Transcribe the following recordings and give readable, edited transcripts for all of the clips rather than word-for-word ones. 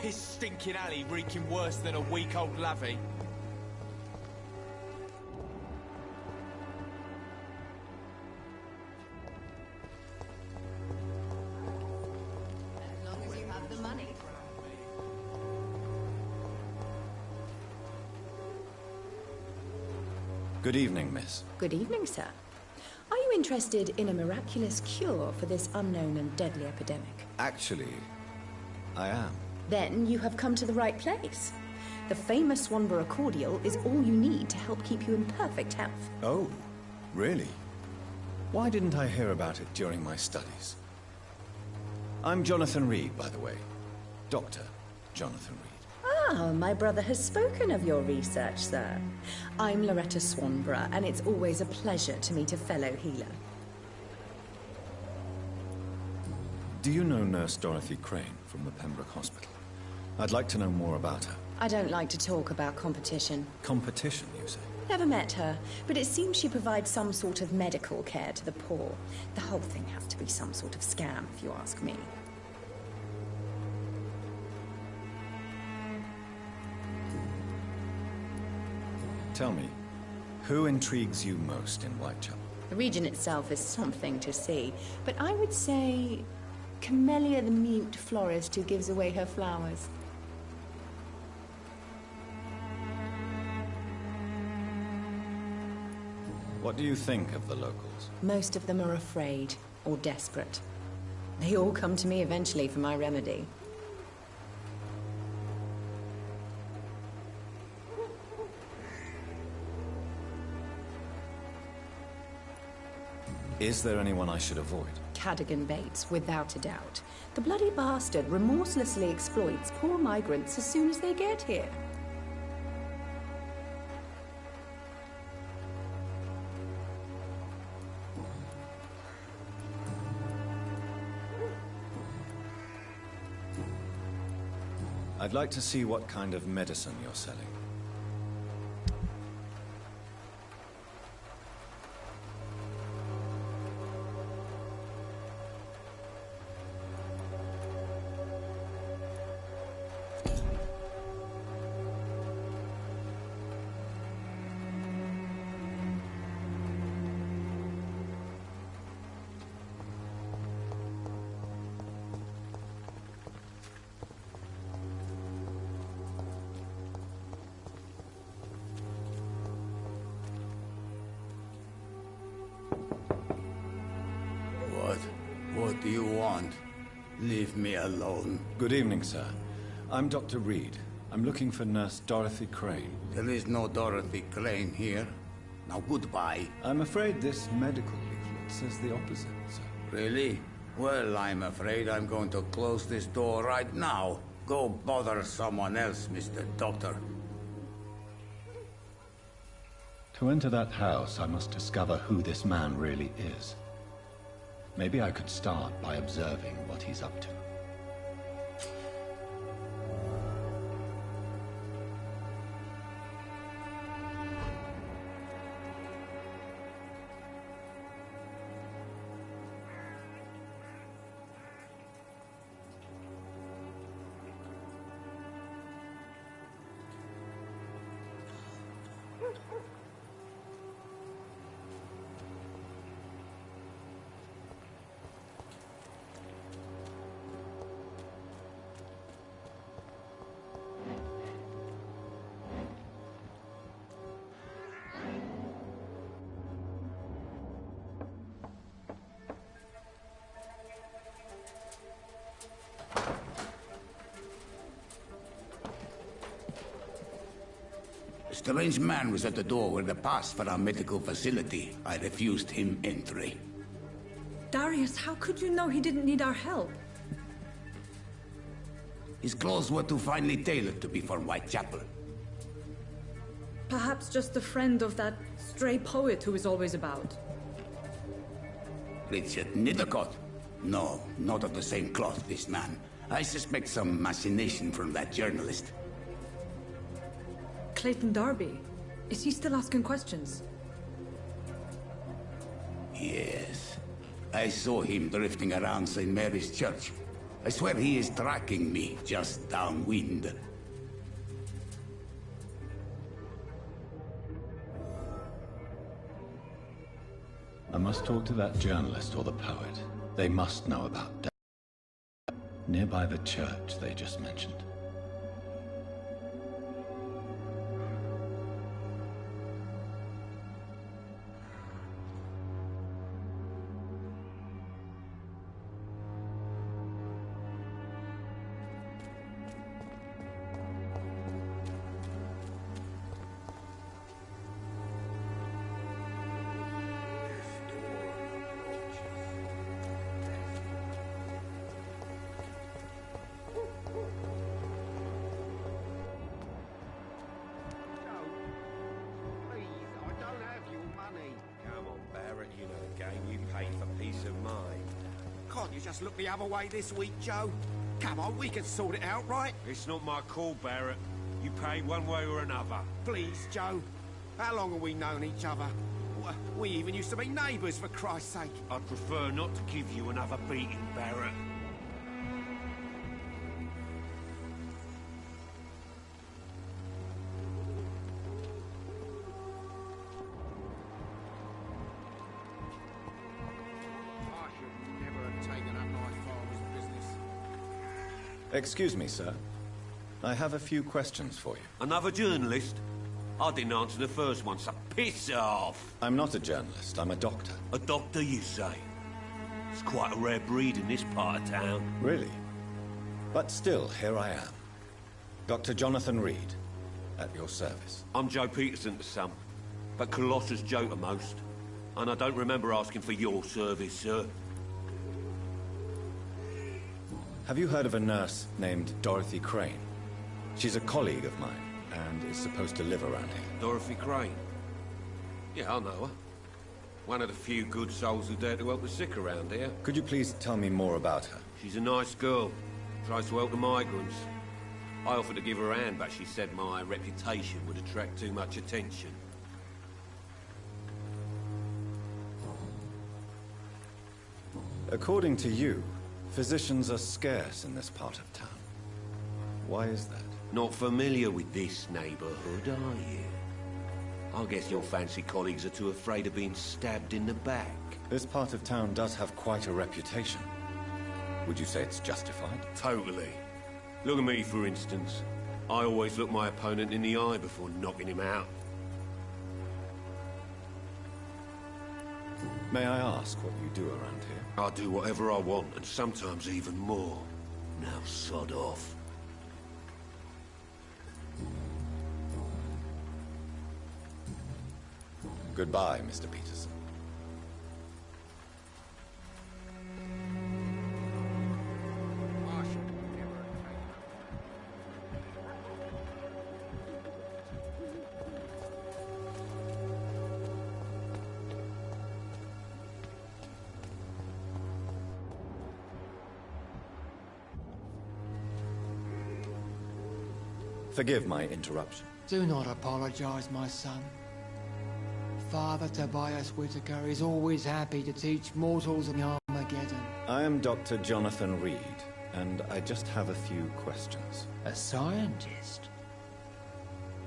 piss stinking alley reeking worse than a week-old lavvy. As long as you have the money. Good evening, miss. Good evening, sir. Are you interested in a miraculous cure for this unknown and deadly epidemic? Actually, I am. Then you have come to the right place. The famous Swanborough cordial is all you need to help keep you in perfect health. Oh, really? Why didn't I hear about it during my studies? I'm Jonathan Reed, by the way. Dr. Jonathan Reed. Ah, my brother has spoken of your research, sir. I'm Loretta Swanborough, and it's always a pleasure to meet a fellow healer. Do you know Nurse Dorothy Crane from the Pembroke Hospital? I'd like to know more about her. I don't like to talk about competition. Competition, you say? Never met her, but it seems she provides some sort of medical care to the poor. The whole thing has to be some sort of scam, if you ask me. Tell me, who intrigues you most in Whitechapel? The region itself is something to see, but I would say Camellia the mute florist who gives away her flowers. What do you think of the locals? Most of them are afraid or desperate. They all come to me eventually for my remedy. Is there anyone I should avoid? Cadogan Bates, without a doubt. The bloody bastard remorselessly exploits poor migrants as soon as they get here. I'd like to see what kind of medicine you're selling. What do you want? Leave me alone. Good evening, sir. I'm Dr. Reed. I'm looking for Nurse Dorothy Crane. There is no Dorothy Crane here. Now goodbye. I'm afraid this medical leaflet says the opposite, sir. Really? Well, I'm afraid I'm going to close this door right now. Go bother someone else, Mr. Doctor. To enter that house, I must discover who this man really is. Maybe I could start by observing what he's up to. A strange man was at the door with a pass for our medical facility. I refused him entry. Darius, how could you know he didn't need our help? His clothes were too finely tailored to be for Whitechapel. Perhaps just a friend of that stray poet who is always about. Richard Nethercott? No, not of the same cloth, this man. I suspect some machination from that journalist. Clayton Darby. Is he still asking questions? Yes. I saw him drifting around St. Mary's Church. I swear he is tracking me just downwind. I must talk to that journalist or the poet. They must know about death. Nearby the church they just mentioned. Can't you just look the other way this week, Joe? Come on, we can sort it out, right? It's not my call, Barrett. You pay one way or another. Please, Joe. How long have we known each other? We even used to be neighbours, for Christ's sake. I'd prefer not to give you another beating, Barrett. Excuse me, sir. I have a few questions for you. Another journalist? I didn't answer the first one, so piss off! I'm not a journalist, I'm a doctor. A doctor, you say? It's quite a rare breed in this part of town. Really? But still, here I am. Dr. Jonathan Reed, at your service. I'm Joe Peterson to some, but Colossus Joe to most. And I don't remember asking for your service, sir. Have you heard of a nurse named Dorothy Crane? She's a colleague of mine, and is supposed to live around here. Dorothy Crane? Yeah, I know her. One of the few good souls who dare to help the sick around here. Could you please tell me more about her? She's a nice girl. Tries to help the migrants. I offered to give her a hand, but she said my reputation would attract too much attention. According to you, physicians are scarce in this part of town. Why is that? Not familiar with this neighborhood, are you? I guess your fancy colleagues are too afraid of being stabbed in the back. This part of town does have quite a reputation. Would you say it's justified? Totally. Look at me, for instance. I always look my opponent in the eye before knocking him out. May I ask what you do around here? I do whatever I want, and sometimes even more. Now sod off. Goodbye, Mr. Peterson. Forgive my interruption. Do not apologize, my son. Father Tobias Whitaker is always happy to teach mortals in Armageddon. I am Dr. Jonathan Reed, and I just have a few questions. A scientist?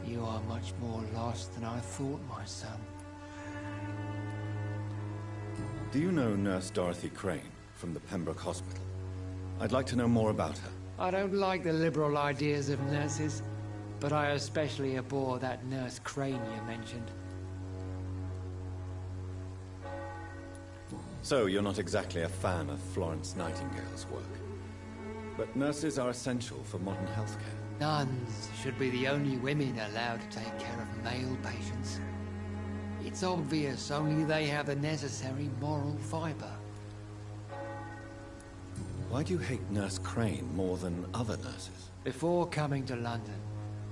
You are much more lost than I thought, my son. Do you know Nurse Dorothy Crane from the Pembroke Hospital? I'd like to know more about her. I don't like the liberal ideas of nurses, but I especially abhor that Nurse Crane you mentioned. So, you're not exactly a fan of Florence Nightingale's work. But nurses are essential for modern healthcare. Nuns should be the only women allowed to take care of male patients. It's obvious only they have the necessary moral fiber. Why do you hate Nurse Crane more than other nurses? Before coming to London,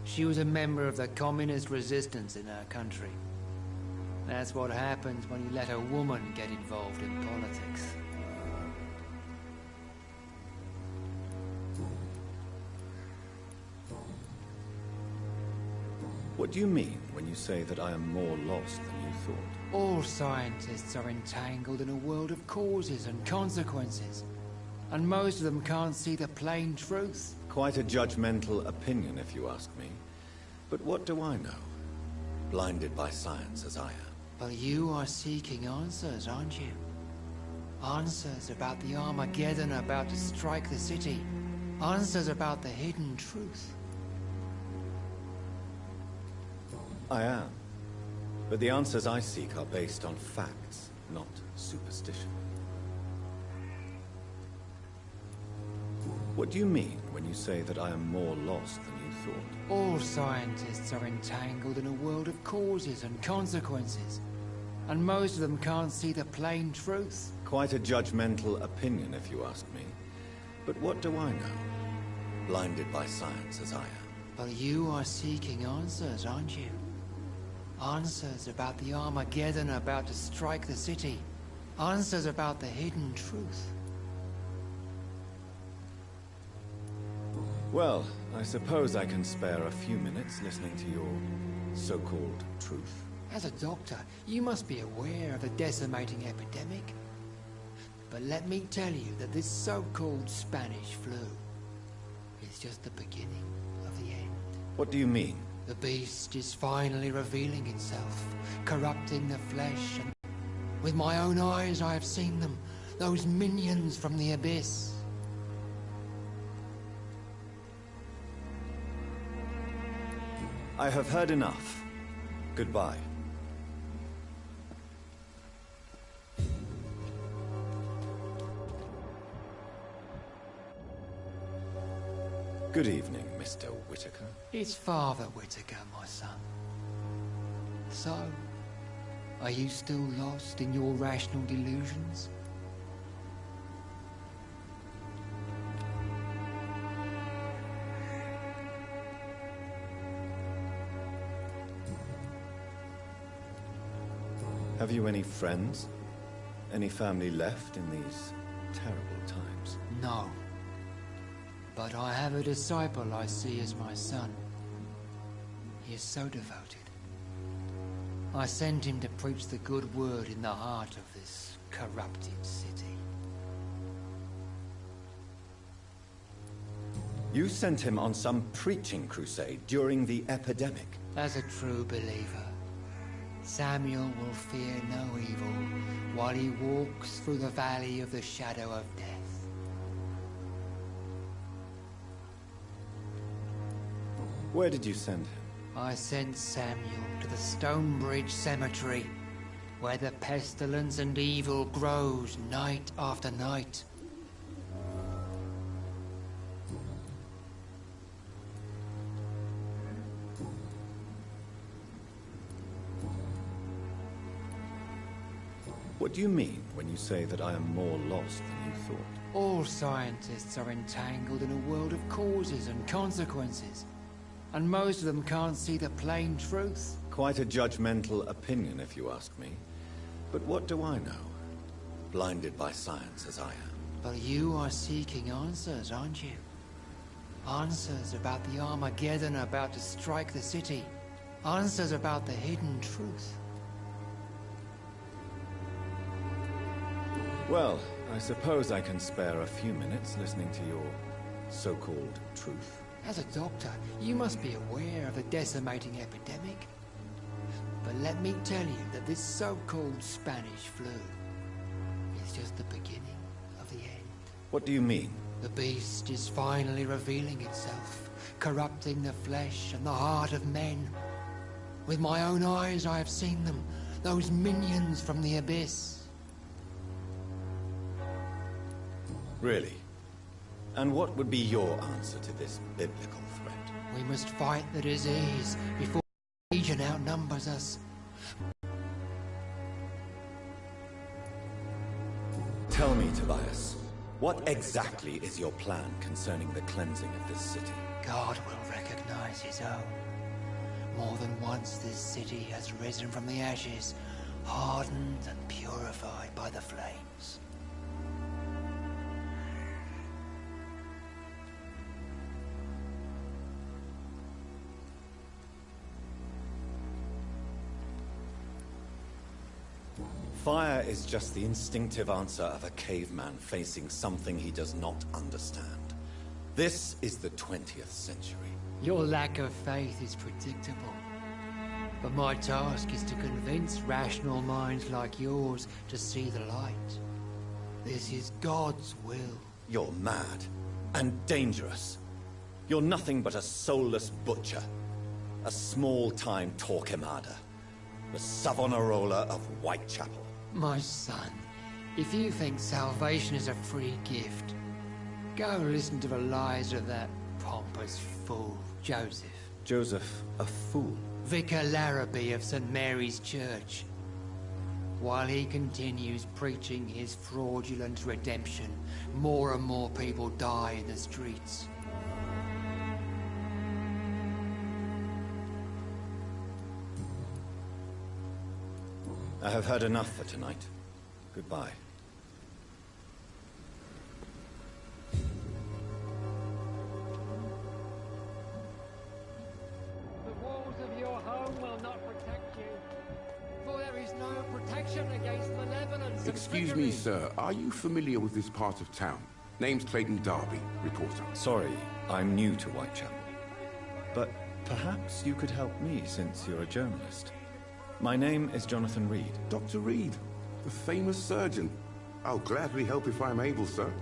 she was a member of the communist resistance in her country. That's what happens when you let a woman get involved in politics. What do you mean when you say that I am more lost than you thought? All scientists are entangled in a world of causes and consequences. And most of them can't see the plain truth. Quite a judgmental opinion, if you ask me. But what do I know? Blinded by science as I am. But you are seeking answers, aren't you? Answers about the Armageddon about to strike the city. Answers about the hidden truth. I am. But the answers I seek are based on facts, not superstition. What do you mean when you say that I am more lost than you thought? All scientists are entangled in a world of causes and consequences. And most of them can't see the plain truth. Quite a judgmental opinion, if you ask me. But what do I know? Blinded by science as I am. But you are seeking answers, aren't you? Answers about the Armageddon about to strike the city. Answers about the hidden truth. Well, I suppose I can spare a few minutes listening to your so-called truth. As a doctor, you must be aware of the decimating epidemic. But let me tell you that this so-called Spanish flu is just the beginning of the end. What do you mean? The beast is finally revealing itself, corrupting the flesh, and with my own eyes I have seen them, those minions from the abyss. I have heard enough. Goodbye. Good evening, Mr. Whitaker. It's Father Whitaker, my son. So, are you still lost in your rational delusions? Have you any friends? Any family left in these terrible times? No. But I have a disciple I see as my son. He is so devoted. I sent him to preach the good word in the heart of this corrupted city. You sent him on some preaching crusade during the epidemic. As a true believer, Samuel will fear no evil while he walks through the valley of the shadow of death. Where did you send him? I sent Samuel to the Stonebridge Cemetery, where the pestilence and evil grows night after night. What do you mean when you say that I am more lost than you thought? All scientists are entangled in a world of causes and consequences, and most of them can't see the plain truth. Quite a judgmental opinion, if you ask me. But what do I know? Blinded by science as I am. But you are seeking answers, aren't you? Answers about the Armageddon about to strike the city. Answers about the hidden truth. Well, I suppose I can spare a few minutes listening to your so-called truth. As a doctor, you must be aware of the decimating epidemic. But let me tell you that this so-called Spanish flu is just the beginning of the end. What do you mean? The beast is finally revealing itself, corrupting the flesh and the heart of men. With my own eyes I have seen them, those minions from the abyss. Really? And what would be your answer to this biblical threat? We must fight the disease before the legion outnumbers us. Tell me, Tobias, what exactly is your plan concerning the cleansing of this city? God will recognize his own. More than once this city has risen from the ashes, hardened and purified by the flames. Fire is just the instinctive answer of a caveman facing something he does not understand. This is the 20th century. Your lack of faith is predictable. But my task is to convince rational minds like yours to see the light. This is God's will. You're mad and dangerous. You're nothing but a soulless butcher. A small-time Torquemada. The Savonarola of Whitechapel. My son, if you think salvation is a free gift, go listen to the lies of that pompous fool, Joseph. Joseph, a fool? Vicar Larrabee of St. Mary's Church. While he continues preaching his fraudulent redemption, more and more people die in the streets. I have heard enough for tonight. Goodbye. The walls of your home will not protect you, for there is no protection against malevolence. Excuse me, sir. Are you familiar with this part of town? Name's Clayton Darby, reporter. Sorry, I'm new to Whitechapel. But perhaps you could help me since you're a journalist. My name is Jonathan Reed. Dr. Reed, the famous surgeon. I'll gladly help if I'm able, sir.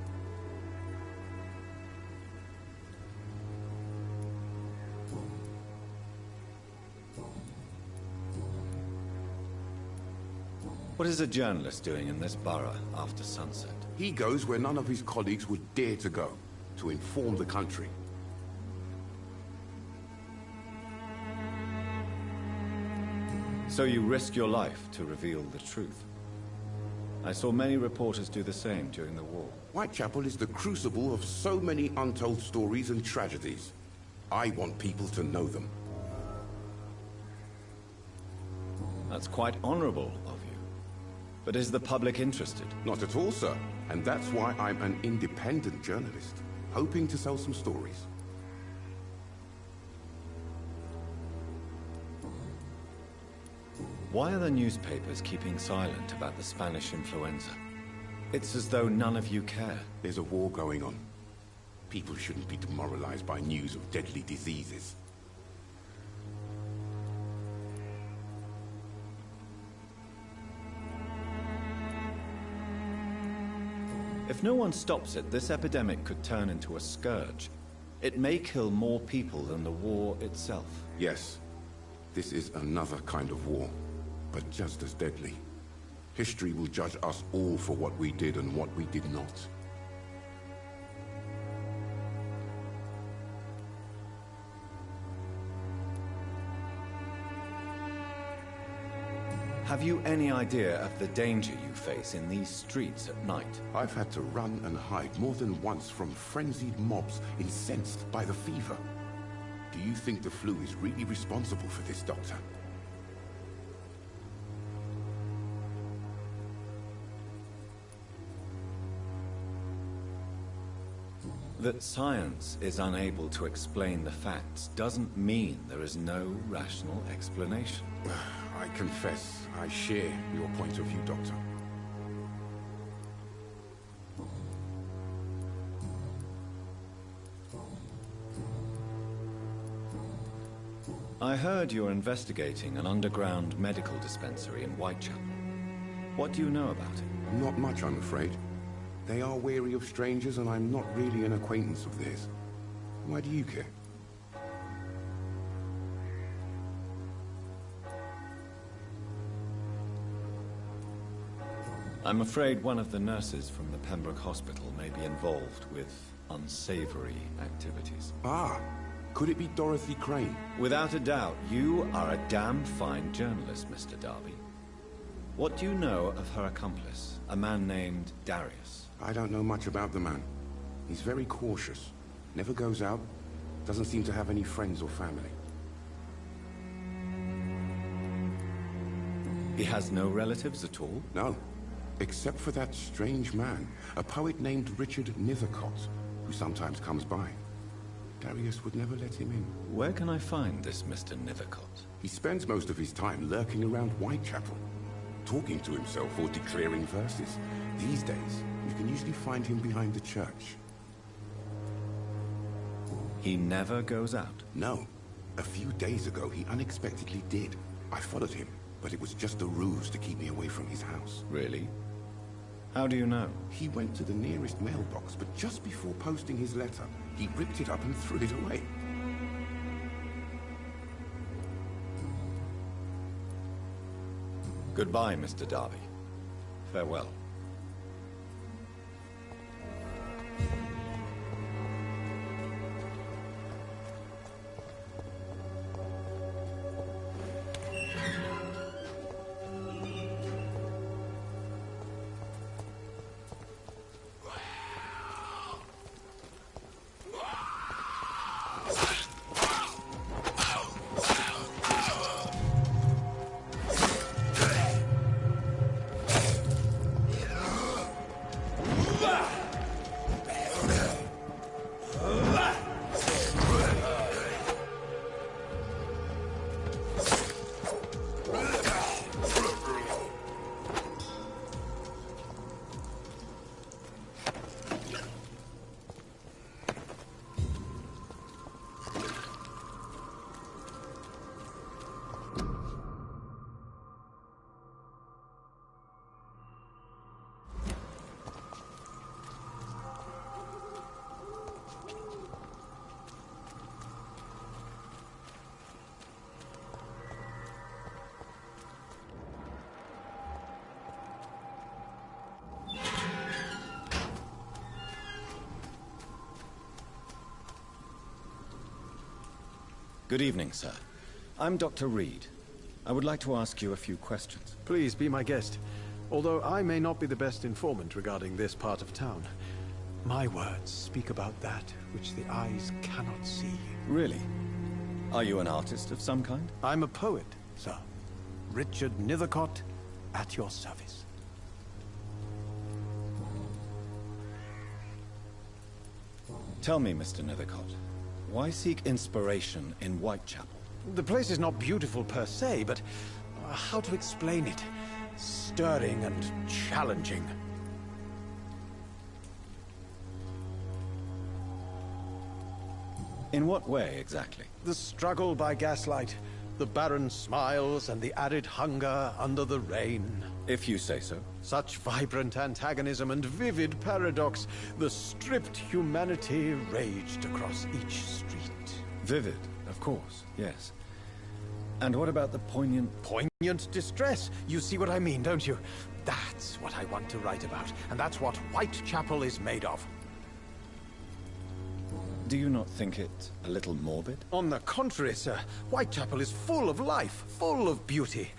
What is a journalist doing in this borough after sunset? He goes where none of his colleagues would dare to go, to inform the country. So you risk your life to reveal the truth. I saw many reporters do the same during the war. Whitechapel is the crucible of so many untold stories and tragedies. I want people to know them. That's quite honorable of you. But is the public interested? Not at all, sir. And that's why I'm an independent journalist, hoping to sell some stories. Why are the newspapers keeping silent about the Spanish influenza? It's as though none of you care. There's a war going on. People shouldn't be demoralized by news of deadly diseases. If no one stops it, this epidemic could turn into a scourge. It may kill more people than the war itself. Yes, this is another kind of war, but just as deadly. History will judge us all for what we did and what we did not. Have you any idea of the danger you face in these streets at night? I've had to run and hide more than once from frenzied mobs incensed by the fever. Do you think the flu is really responsible for this, Doctor? That science is unable to explain the facts doesn't mean there is no rational explanation. I confess, I share your point of view, Doctor. I heard you're investigating an underground medical dispensary in Whitechapel. What do you know about it? Not much, I'm afraid. They are wary of strangers, and I'm not really an acquaintance of theirs. Why do you care? I'm afraid one of the nurses from the Pembroke Hospital may be involved with unsavory activities. Ah, could it be Dorothy Crane? Without a doubt, you are a damn fine journalist, Mr. Darby. What do you know of her accomplice, a man named Darius? I don't know much about the man. He's very cautious. Never goes out. Doesn't seem to have any friends or family. He has no relatives at all? No. Except for that strange man, a poet named Richard Nethercott, who sometimes comes by. Darius would never let him in. Where can I find this Mr. Nethercott? He spends most of his time lurking around Whitechapel. talking to himself or declaring verses. These days, you can usually find him behind the church. He never goes out? No. A few days ago, he unexpectedly did. I followed him, but it was just a ruse to keep me away from his house. Really? How do you know? He went to the nearest mailbox, but just before posting his letter, he ripped it up and threw it away. Goodbye, Mr. Darby. Farewell. Good evening, sir. I'm Dr. Reed. I would like to ask you a few questions. Please be my guest. Although I may not be the best informant regarding this part of town, my words speak about that which the eyes cannot see. Really? Are you an artist of some kind? I'm a poet, sir. Richard Nethercott, at your service. Tell me, Mr. Nethercott, why seek inspiration in Whitechapel? The place is not beautiful per se, but how to explain it? Stirring and challenging. In what way, exactly? The struggle by gaslight, the barren smiles and the arid hunger under the rain. If you say so. Such vibrant antagonism and vivid paradox, the stripped humanity raged across each street. Vivid, of course, yes. And what about the poignant... Poignant distress? You see what I mean, don't you? That's what I want to write about, and that's what Whitechapel is made of. Do you not think it a little morbid? On the contrary, sir. Whitechapel is full of life, full of beauty.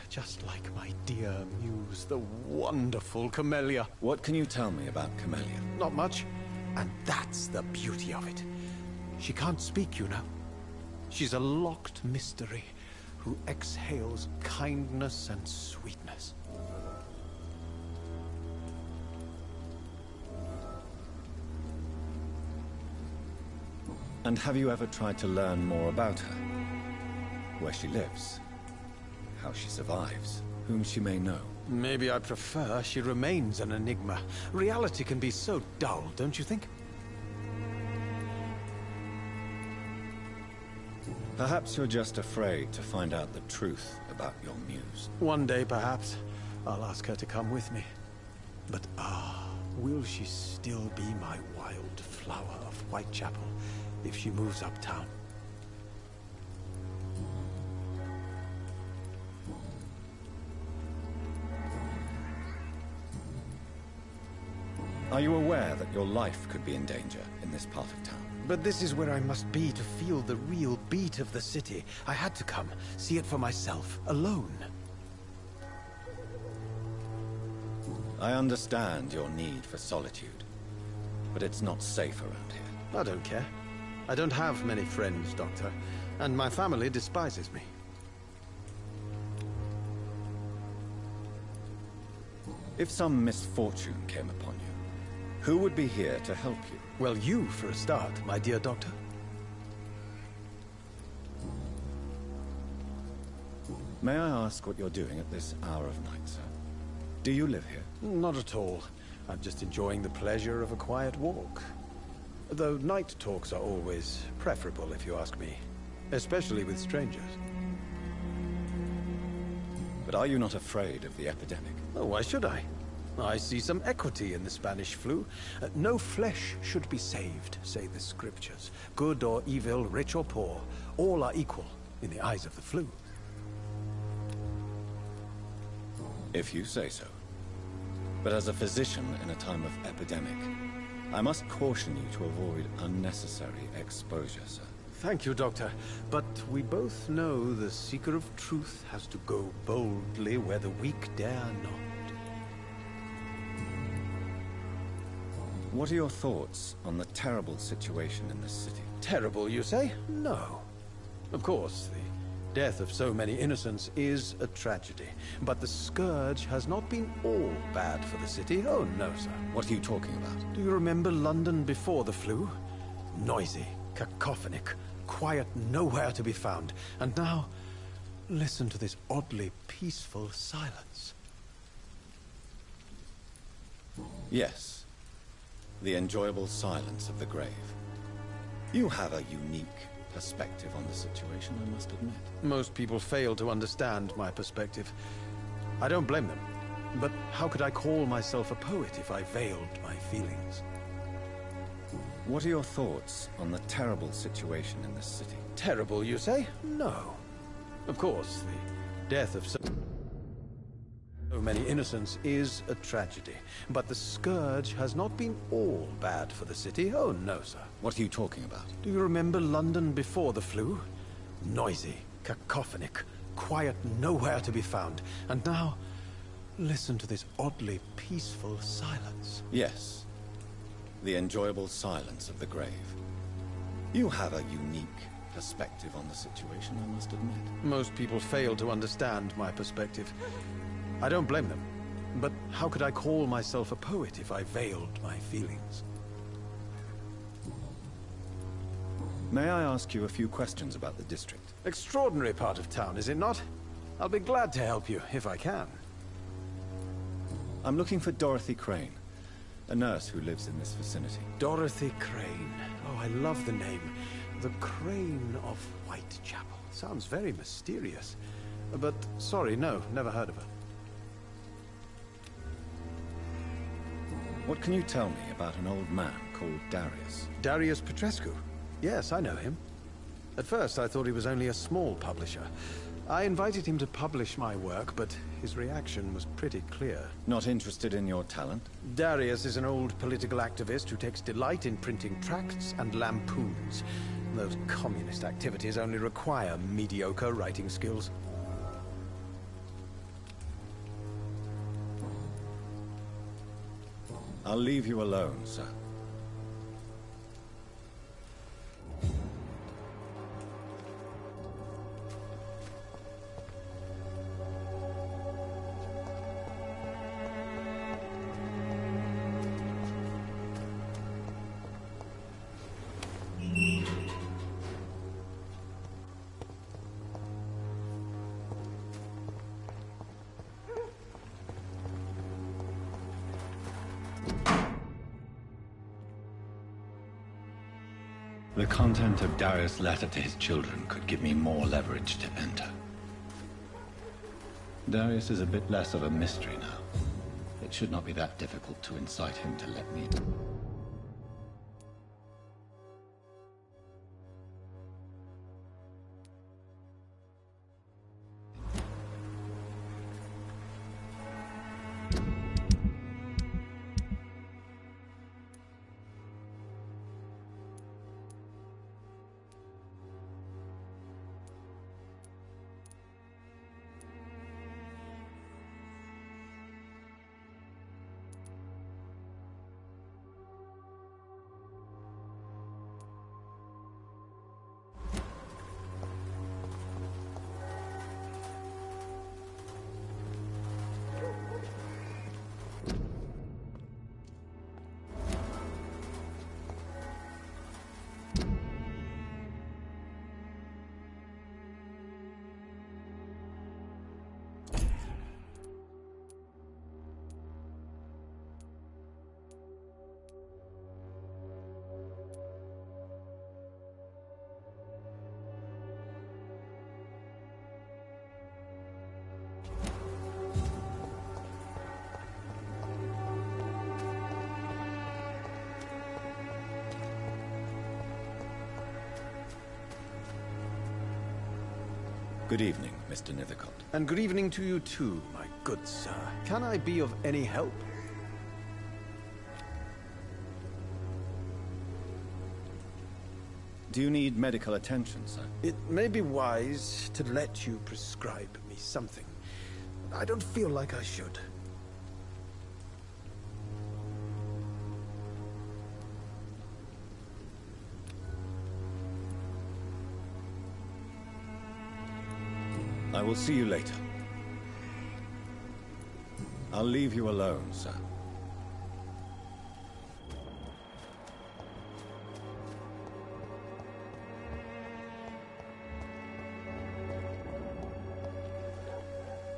Just like my dear muse, the wonderful Camellia. What can you tell me about Camellia? Not much, and that's the beauty of it. She can't speak, you know. She's a locked mystery who exhales kindness and sweetness. And have you ever tried to learn more about her? Where she lives? How she survives? Whom she may know? Maybe I prefer she remains an enigma. Reality can be so dull, don't you think? Perhaps you're just afraid to find out the truth about your muse. One day, perhaps, I'll ask her to come with me. But will she still be my wild flower of Whitechapel if she moves uptown? Are you aware that your life could be in danger in this part of town? But this is where I must be to feel the real beat of the city. I had to come, see it for myself, alone. I understand your need for solitude, but it's not safe around here. I don't care. I don't have many friends, Doctor, and my family despises me. If some misfortune came upon you, who would be here to help you? Well, you, for a start, my dear Doctor. May I ask what you're doing at this hour of night, sir? Do you live here? Not at all. I'm just enjoying the pleasure of a quiet walk. Though night talks are always preferable, if you ask me. Especially with strangers. But are you not afraid of the epidemic? Oh, why should I? I see some equity in the Spanish flu. No flesh should be saved, say the scriptures. Good or evil, rich or poor, all are equal in the eyes of the flu. If you say so. But as a physician in a time of epidemic, I must caution you to avoid unnecessary exposure, sir. Thank you, Doctor. But we both know the seeker of truth has to go boldly where the weak dare not. What are your thoughts on the terrible situation in this city? Terrible, you say? No. Of course, the death of so many innocents is a tragedy. But the scourge has not been all bad for the city. Oh, no, sir. What are you talking about? Do you remember London before the flu? Noisy, cacophonic, quiet nowhere to be found. And now, listen to this oddly peaceful silence. Yes. The enjoyable silence of the grave. You have a unique perspective on the situation, I must admit. Most people fail to understand my perspective. I don't blame them. But how could I call myself a poet if I veiled my feelings? What are your thoughts on the terrible situation in this city? Terrible, you say? No. Of course, the death of so many innocents is a tragedy. But the scourge has not been all bad for the city. Oh, no, sir. What are you talking about? Do you remember London before the flu? Noisy, cacophonic, quiet nowhere to be found. And now, listen to this oddly peaceful silence. Yes. The enjoyable silence of the grave. You have a unique perspective on the situation, I must admit. Most people fail to understand my perspective. I don't blame them. But how could I call myself a poet if I veiled my feelings? May I ask you a few questions about the district? Extraordinary part of town, is it not? I'll be glad to help you, if I can. I'm looking for Dorothy Crane, a nurse who lives in this vicinity. Dorothy Crane. Oh, I love the name. The Crane of Whitechapel. Sounds very mysterious. But, sorry, no, never heard of her. What can you tell me about an old man called Darius? Darius Petrescu? Yes, I know him. At first, I thought he was only a small publisher. I invited him to publish my work, but his reaction was pretty clear. Not interested in your talent? Darius is an old political activist who takes delight in printing tracts and lampoons. Those communist activities only require mediocre writing skills. I'll leave you alone, sir. The content of Darius' letter to his children could give me more leverage to enter. Darius is a bit less of a mystery now. It should not be that difficult to incite him to let me in. Good evening, Mr. Nithercott. And good evening to you too, my good sir. Can I be of any help? Do you need medical attention, sir? It may be wise to let you prescribe me something. I don't feel like I should. I will see you later. I'll leave you alone, sir.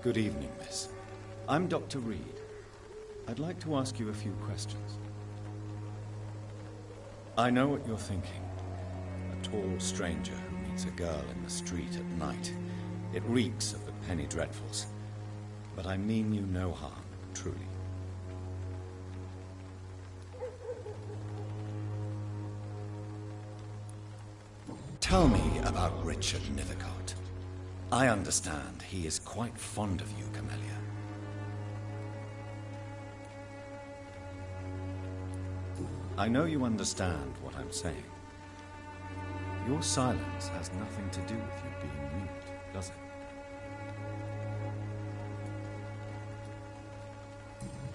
Good evening, miss. I'm Dr. Reed. I'd like to ask you a few questions. I know what you're thinking. A tall stranger who meets a girl in the street at night. It reeks of the penny dreadfuls. But I mean you no harm, truly. Tell me about Richard Nithercott. I understand he is quite fond of you, Camellia. I know you understand what I'm saying. Your silence has nothing to do with you being mute, does it?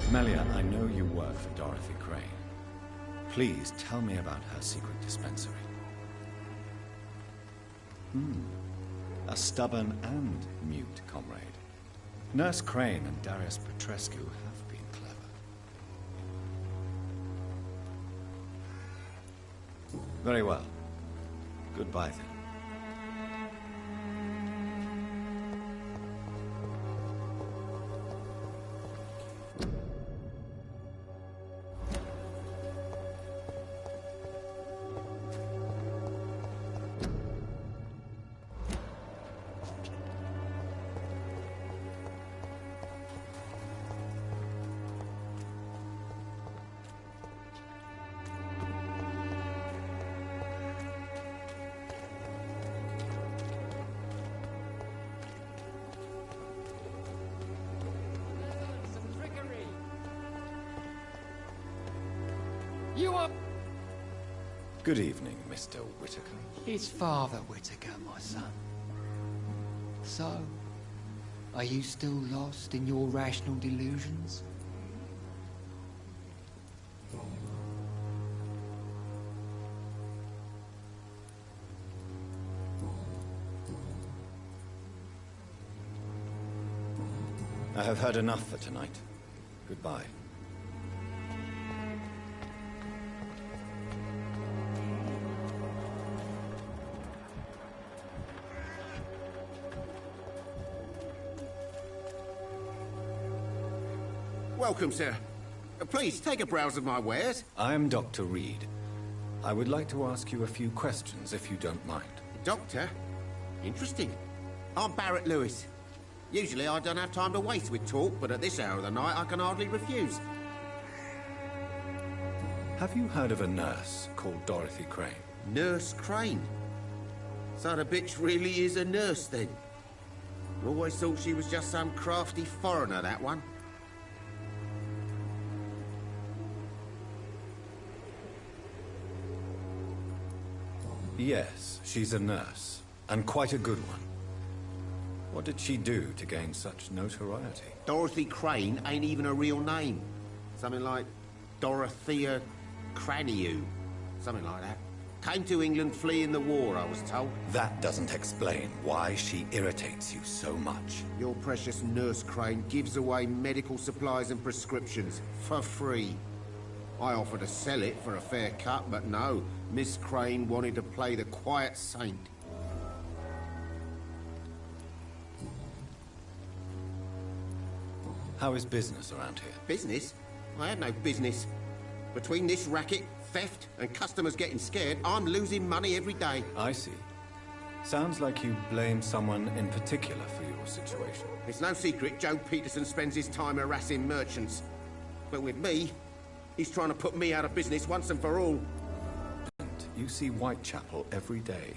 Camellia, I know you work for Dorothy Crane. Please tell me about her secret dispensary. A stubborn and mute comrade. Nurse Crane and Darius Petrescu have been clever. Very well. Goodbye then. Good evening, Mr. Whitaker. It's Father Whitaker, my son. So, are you still lost in your rational delusions? I have heard enough for tonight. Goodbye. Welcome, sir. Please, take a browse of my wares. I'm Dr. Reed. I would like to ask you a few questions, if you don't mind. Doctor? Interesting. I'm Barrett Lewis. Usually I don't have time to waste with talk, but at this hour of the night I can hardly refuse. Have you heard of a nurse called Dorothy Crane? Nurse Crane? So the bitch really is a nurse, then? Always thought she was just some crafty foreigner, that one. Yes, she's a nurse, and quite a good one. What did she do to gain such notoriety? Dorothy Crane ain't even a real name. Something like Dorothea Craniu. Something like that. Came to England fleeing the war, I was told. That doesn't explain why she irritates you so much. Your precious Nurse Crane gives away medical supplies and prescriptions for free. I offered to sell it for a fair cut, but no. Miss Crane wanted to play the quiet saint. How is business around here? Business? I have no business. Between this racket, theft, and customers getting scared, I'm losing money every day. I see. Sounds like you blame someone in particular for your situation. It's no secret Joe Peterson spends his time harassing merchants. But with me, he's trying to put me out of business once and for all. You see Whitechapel every day.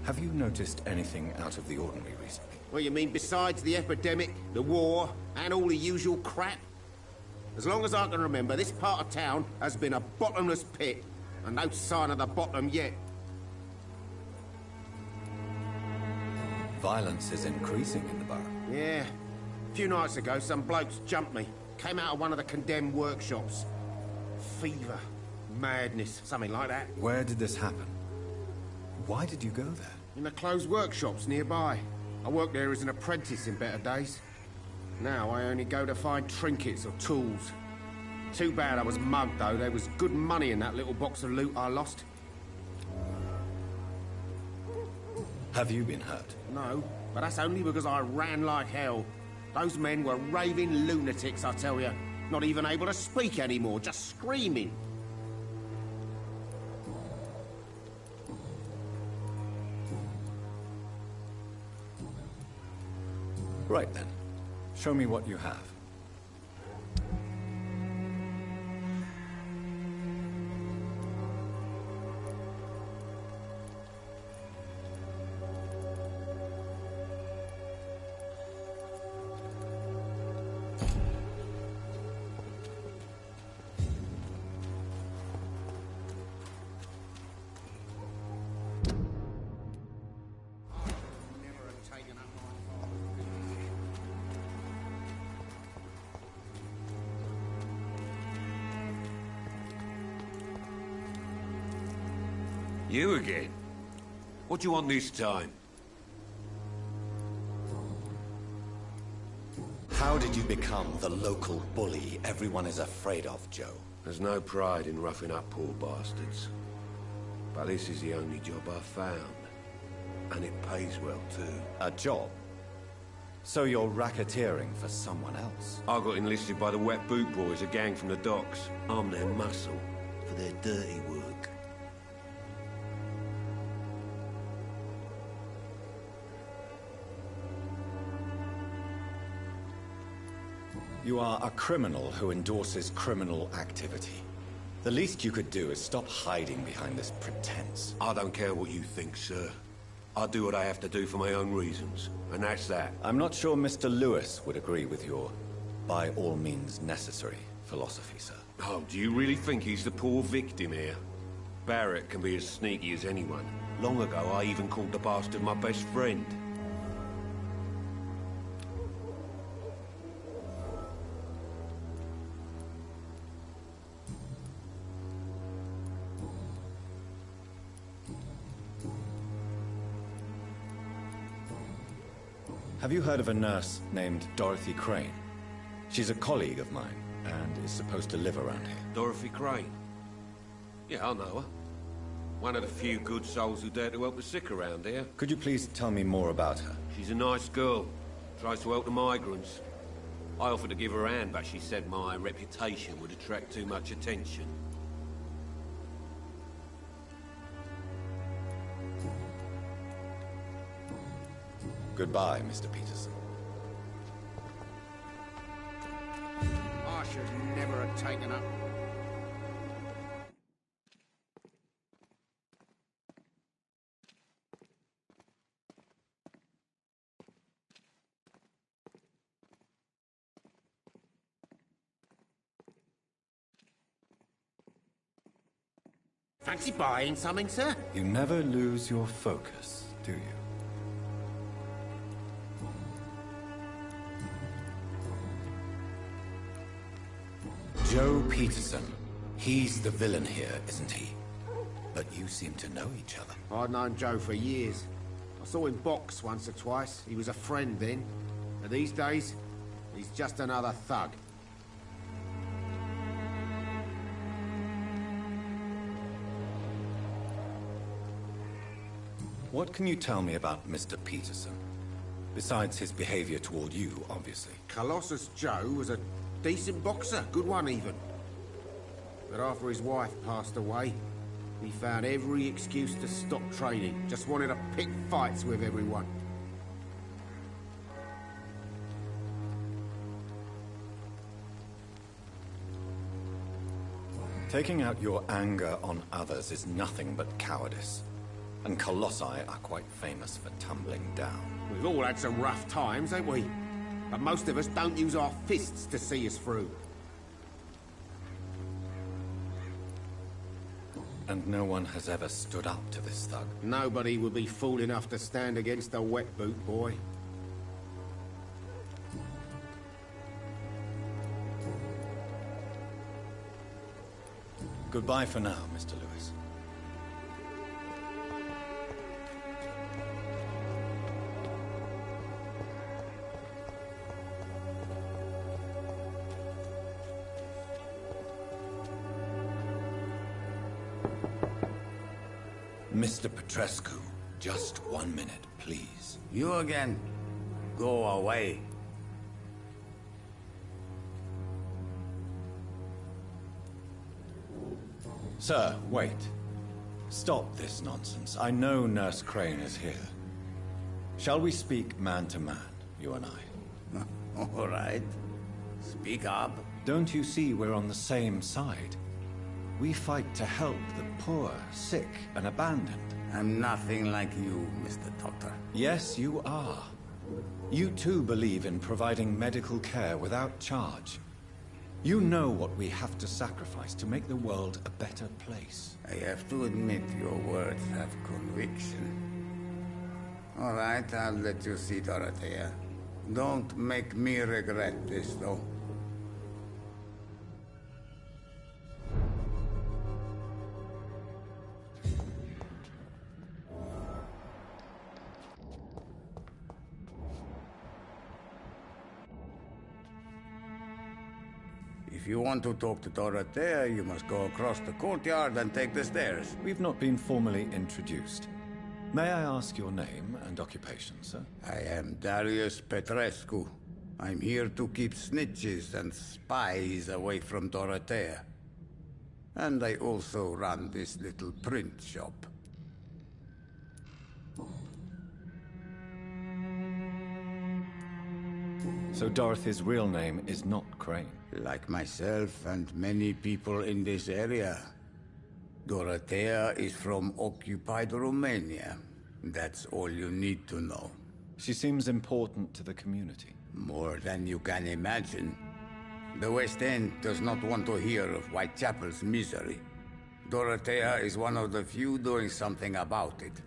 Have you noticed anything out of the ordinary recently? Well, you mean besides the epidemic, the war, and all the usual crap? As long as I can remember, this part of town has been a bottomless pit, and no sign of the bottom yet. Violence is increasing in the borough. Yeah. A few nights ago, some blokes jumped me. Came out of one of the condemned workshops. Fever, madness, something like that. Where did this happen? Why did you go there? In the closed workshops nearby. I worked there as an apprentice in better days. Now I only go to find trinkets or tools. Too bad I was mugged, though. There was good money in that little box of loot I lost. Have you been hurt? No, but that's only because I ran like hell. Those men were raving lunatics, I tell you. Not even able to speak anymore, just screaming. Right then. Show me what you have. You again? What do you want this time? How did you become the local bully everyone is afraid of, Joe? There's no pride in roughing up poor bastards. But this is the only job I've found. And it pays well, too. A job? So you're racketeering for someone else? I got enlisted by the Wet Boot Boys, a gang from the docks. I'm their muscle for their dirty work. You are a criminal who endorses criminal activity. The least you could do is stop hiding behind this pretense. I don't care what you think, sir. I do what I have to do for my own reasons, and that's that. I'm not sure Mr. Lewis would agree with your by all means necessary philosophy, sir. Oh, do you really think he's the poor victim here? Barrett can be as sneaky as anyone. Long ago, I even called the bastard my best friend. Have you heard of a nurse named Dorothy Crane? She's a colleague of mine, and is supposed to live around here. Dorothy Crane? Yeah, I know her. One of the few good souls who dare to help the sick around here. Could you please tell me more about her? She's a nice girl. Tries to help the migrants. I offered to give her a hand, but she said my reputation would attract too much attention. Goodbye, Mr. Peterson. I should never have taken up. Fancy buying something, sir? You never lose your focus, do you? Joe Peterson. He's the villain here, isn't he? But you seem to know each other. I'd known Joe for years. I saw him box once or twice. He was a friend then. But these days, he's just another thug. What can you tell me about Mr. Peterson? Besides his behavior toward you, obviously. Colossus Joe was a decent boxer, good one even. But after his wife passed away, he found every excuse to stop training. Just wanted to pick fights with everyone. Taking out your anger on others is nothing but cowardice. And colossi are quite famous for tumbling down. We've all had some rough times, ain't we? But most of us don't use our fists to see us through. And no one has ever stood up to this thug. Nobody would be fool enough to stand against a wet boot boy. Goodbye for now, Mr. Lewis. Mr. Petrescu, just 1 minute, please. You again? Go away. Sir, wait. Stop this nonsense. I know Nurse Crane is here. Shall we speak man to man, you and I? All right. Speak up. Don't you see we're on the same side? We fight to help the poor, sick, and abandoned. I'm nothing like you, Mr. Doctor. Yes, you are. You too believe in providing medical care without charge. You know what we have to sacrifice to make the world a better place. I have to admit your words have conviction. All right, I'll let you see Dorothea. Don't make me regret this, though. If you want to talk to Dorothea, you must go across the courtyard and take the stairs. We've not been formally introduced. May I ask your name and occupation, sir? I am Darius Petrescu. I'm here to keep snitches and spies away from Dorothea. And I also run this little print shop. So Dorothy's real name is not Crane? Like myself and many people in this area. Dorothea is from occupied Romania. That's all you need to know. She seems important to the community. More than you can imagine. The West End does not want to hear of Whitechapel's misery. Dorothea is one of the few doing something about it.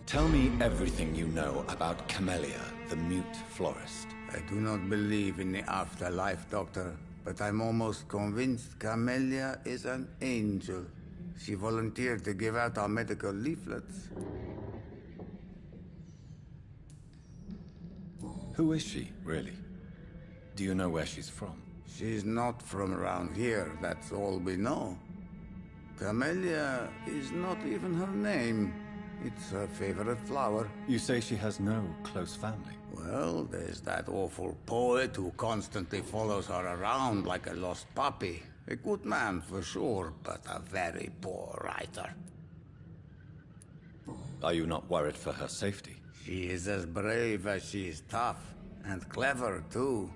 Tell me everything you know about Camellia, the mute florist. I do not believe in the afterlife, Doctor, but I'm almost convinced Camellia is an angel. She volunteered to give out our medical leaflets. Who is she, really? Do you know where she's from? She's not from around here, that's all we know. Camellia is not even her name. It's her favorite flower. You say she has no close family? Well, there's that awful poet who constantly follows her around like a lost puppy. A good man for sure, but a very poor writer. Are you not worried for her safety? She is as brave as she is tough, and clever too.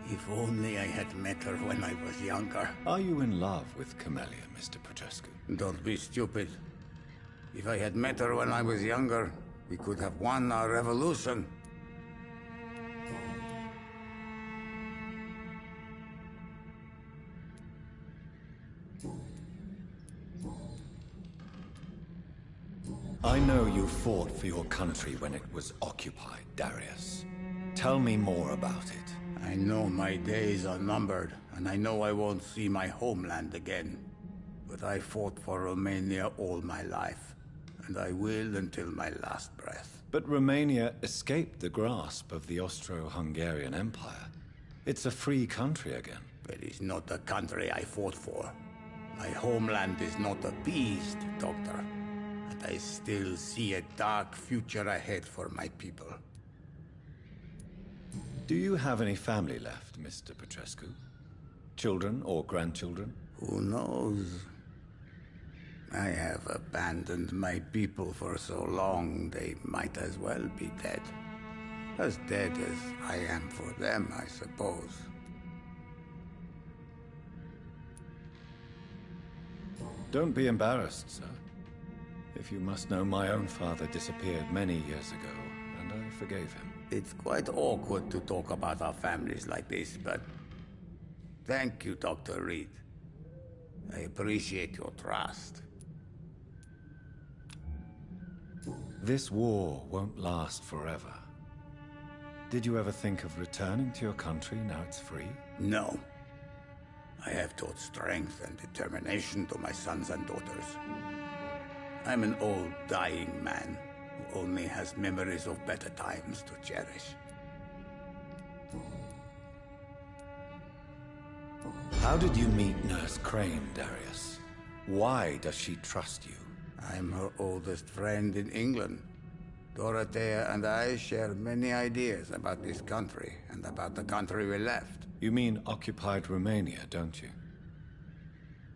If only I had met her when I was younger. Are you in love with Camellia, Mr. Petrescu? Don't be stupid. If I had met her when I was younger, we could have won our revolution. I know you fought for your country when it was occupied, Darius. Tell me more about it. I know my days are numbered, and I know I won't see my homeland again. But I fought for Romania all my life, and I will until my last breath. But Romania escaped the grasp of the Austro-Hungarian Empire. It's a free country again. It is not the country I fought for. My homeland is not appeased, Doctor. But I still see a dark future ahead for my people. Do you have any family left, Mr. Petrescu? Children or grandchildren? Who knows? I have abandoned my people for so long, they might as well be dead. As dead as I am for them, I suppose. Don't be embarrassed, sir. If you must know, my own father disappeared many years ago, and I forgave him. It's quite awkward to talk about our families like this, but thank you, Dr. Reed. I appreciate your trust. This war won't last forever. Did you ever think of returning to your country now it's free? No. I have taught strength and determination to my sons and daughters. I'm an old, dying man who only has memories of better times to cherish. How did you meet Nurse Crane, Darius? Why does she trust you? I'm her oldest friend in England. Dorothea and I share many ideas about this country and about the country we left. You mean occupied Romania, don't you?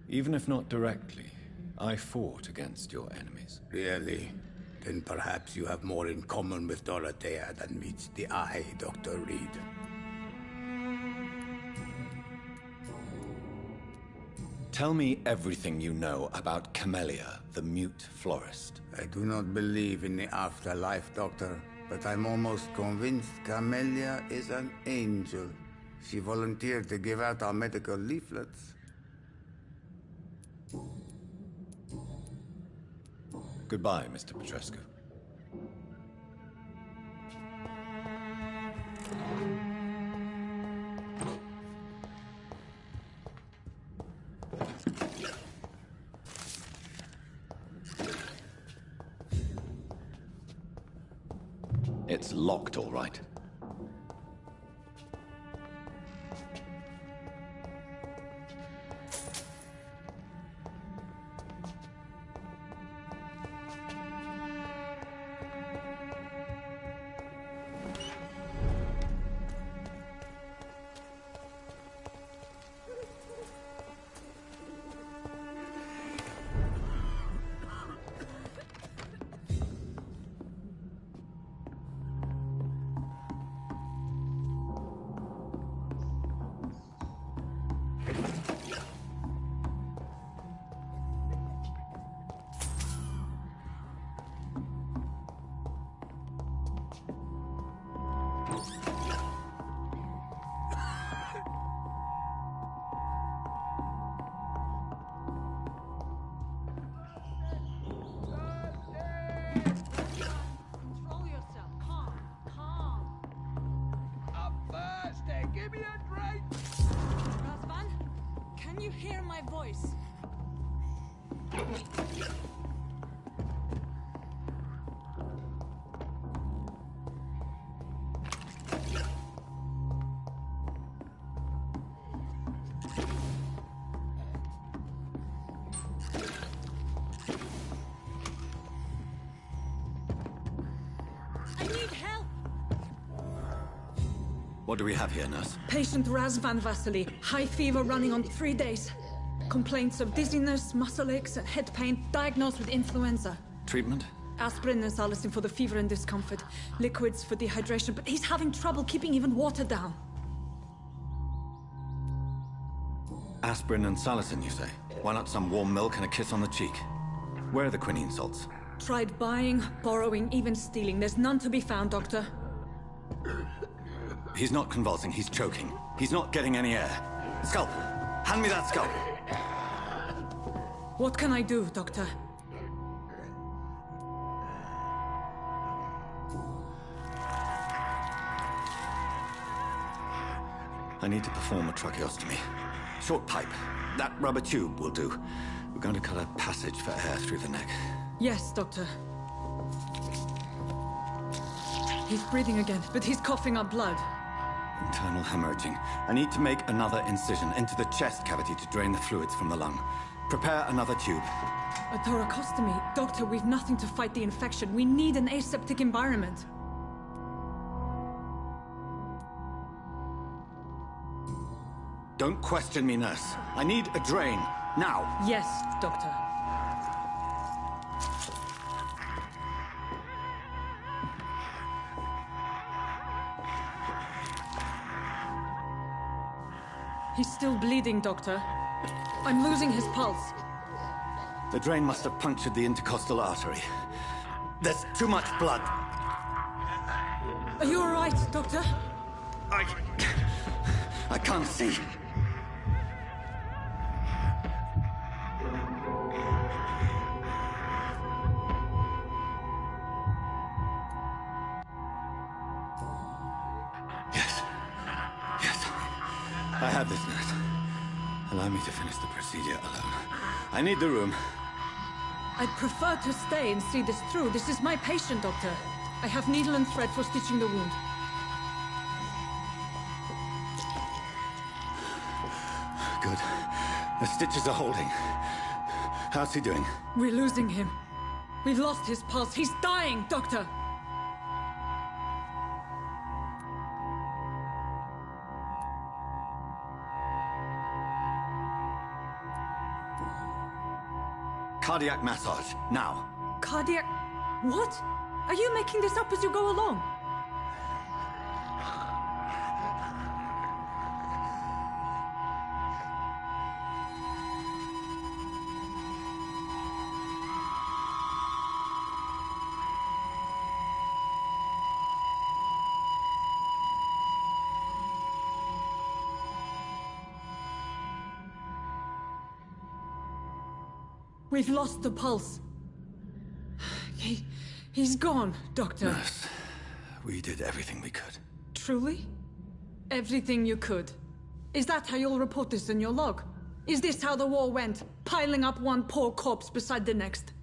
Even if not directly, I fought against your enemies. Really? Then perhaps you have more in common with Dorothea than meets the eye, Dr. Reed. Tell me everything you know about Camellia, the mute florist. I do not believe in the afterlife, Doctor, but I'm almost convinced Camellia is an angel. She volunteered to give out our medical leaflets. Goodbye, Mr. Petrescu. It's locked, all right. What do we have here, nurse? Patient Razvan Vasily. High fever running on 3 days. Complaints of dizziness, muscle aches, and head pain. Diagnosed with influenza. Treatment? Aspirin and salicin for the fever and discomfort. Liquids for dehydration, but he's having trouble keeping even water down. Aspirin and salicin, you say? Why not some warm milk and a kiss on the cheek? Where are the quinine salts? Tried buying, borrowing, even stealing. There's none to be found, Doctor. He's not convulsing, he's choking. He's not getting any air. Scalp! Hand me that scalp! What can I do, Doctor? I need to perform a tracheostomy. Short pipe. That rubber tube will do. We're going to cut a passage for air through the neck. Yes, Doctor. He's breathing again, but he's coughing up blood. Internal hemorrhaging. I need to make another incision into the chest cavity to drain the fluids from the lung. Prepare another tube. A thoracostomy? Doctor, we've nothing to fight the infection. We need an aseptic environment. Don't question me, nurse. I need a drain. Now. Yes, Doctor. He's still bleeding, Doctor. I'm losing his pulse. The drain must have punctured the intercostal artery. There's too much blood. Are you all right, Doctor? I can't see. Yes, I have this, nurse. Allow me to finish the procedure alone. I need the room. I'd prefer to stay and see this through. This is my patient, Doctor. I have needle and thread for stitching the wound. Good. The stitches are holding. How's he doing? We're losing him. We've lost his pulse. He's dying, Doctor! Cardiac massage, now. Cardiac... What? Are you making this up as you go along? We've lost the pulse. He's gone, Doctor. Nurse, we did everything we could. Truly? Everything you could. Is that how you'll report this in your log? Is this how the war went? Piling up one poor corpse beside the next?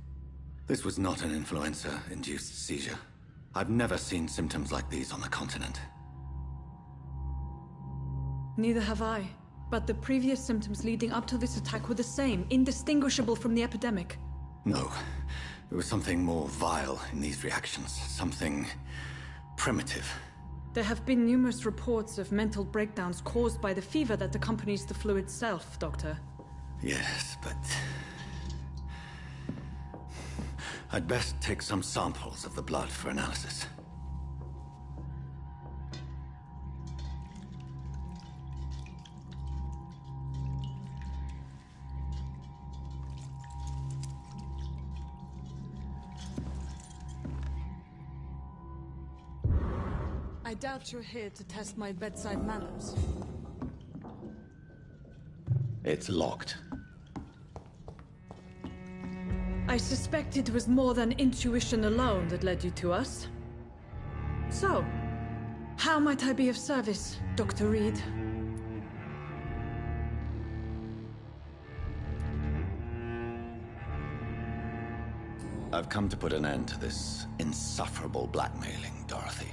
This was not an influenza-induced seizure. I've never seen symptoms like these on the continent. Neither have I. But the previous symptoms leading up to this attack were the same, indistinguishable from the epidemic. No. There was something more vile in these reactions. Something primitive. There have been numerous reports of mental breakdowns caused by the fever that accompanies the flu itself, Doctor. Yes, but... I'd best take some samples of the blood for analysis. I doubt you're here to test my bedside manners. It's locked. I suspect it was more than intuition alone that led you to us. So, how might I be of service, Dr. Reed? I've come to put an end to this insufferable blackmailing, Dorothy.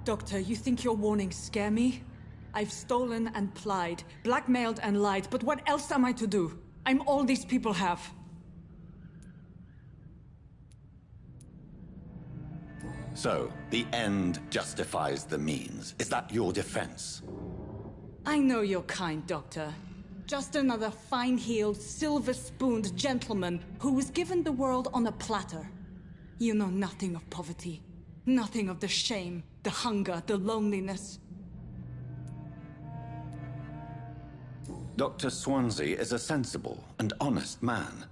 Doctor, you think your warnings scare me? I've stolen and plied, blackmailed and lied, but what else am I to do? I'm all these people have. So, the end justifies the means. Is that your defense? I know you're kind, Doctor. Just another fine-heeled, silver-spooned gentleman who was given the world on a platter. You know nothing of poverty. Nothing of the shame, the hunger, the loneliness. Dr. Swansea is a sensible and honest man.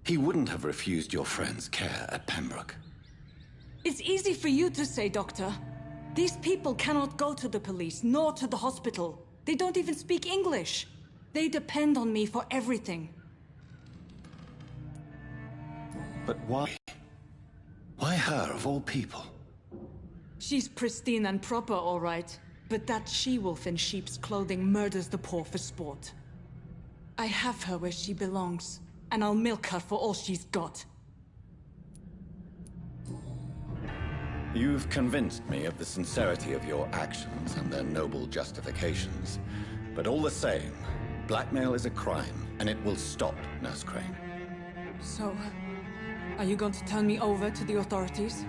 He wouldn't have refused your friend's care at Pembroke. It's easy for you to say, Doctor. These people cannot go to the police, nor to the hospital. They don't even speak English. They depend on me for everything. But why? Why her, of all people? She's pristine and proper, all right. But that she-wolf in sheep's clothing murders the poor for sport. I have her where she belongs, and I'll milk her for all she's got. You've convinced me of the sincerity of your actions and their noble justifications. But all the same, blackmail is a crime, and it will stop, Nurse Crane. So, are you going to turn me over to the authorities?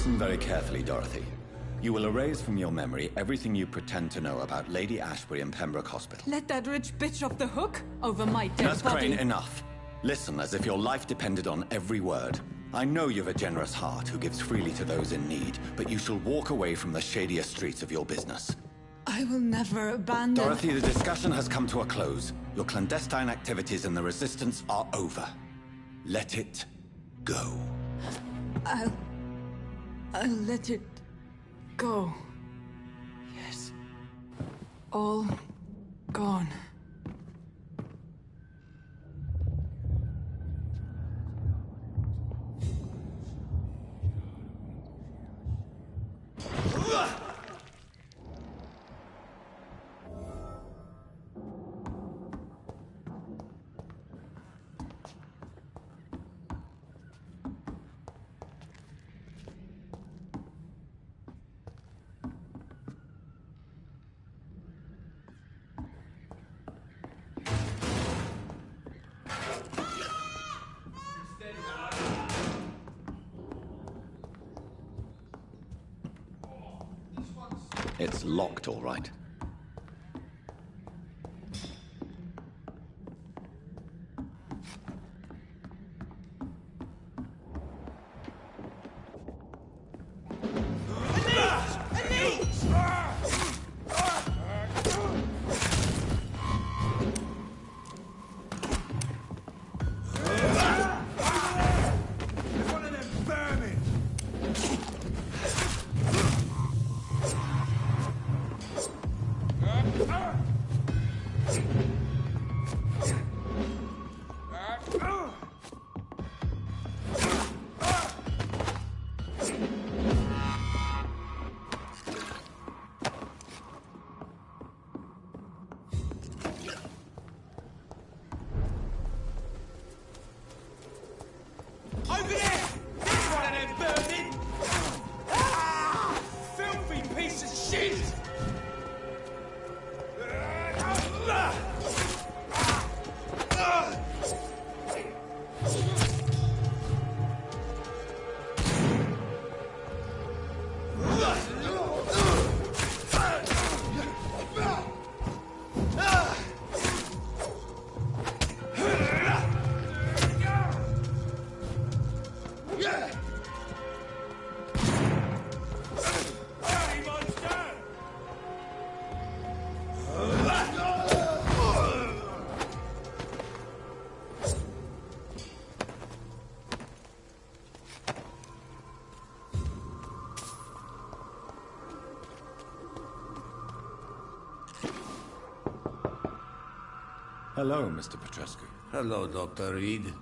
Listen very carefully, Dorothy. You will erase from your memory everything you pretend to know about Lady Ashbury and Pembroke Hospital. Let that rich bitch off the hook over my dead Nurse body. Crane, enough. Listen as if your life depended on every word. I know you've a generous heart who gives freely to those in need, but you shall walk away from the shadier streets of your business. I will never abandon... Dorothy, the discussion has come to a close. Your clandestine activities in the Resistance are over. Let it go. I'll let it go. Yes. All gone. It's locked, all right. Over there! There's one of them burning! Ah! Filthy piece of shit! Hello, Mr. Petrescu. Hello, Dr. Reed.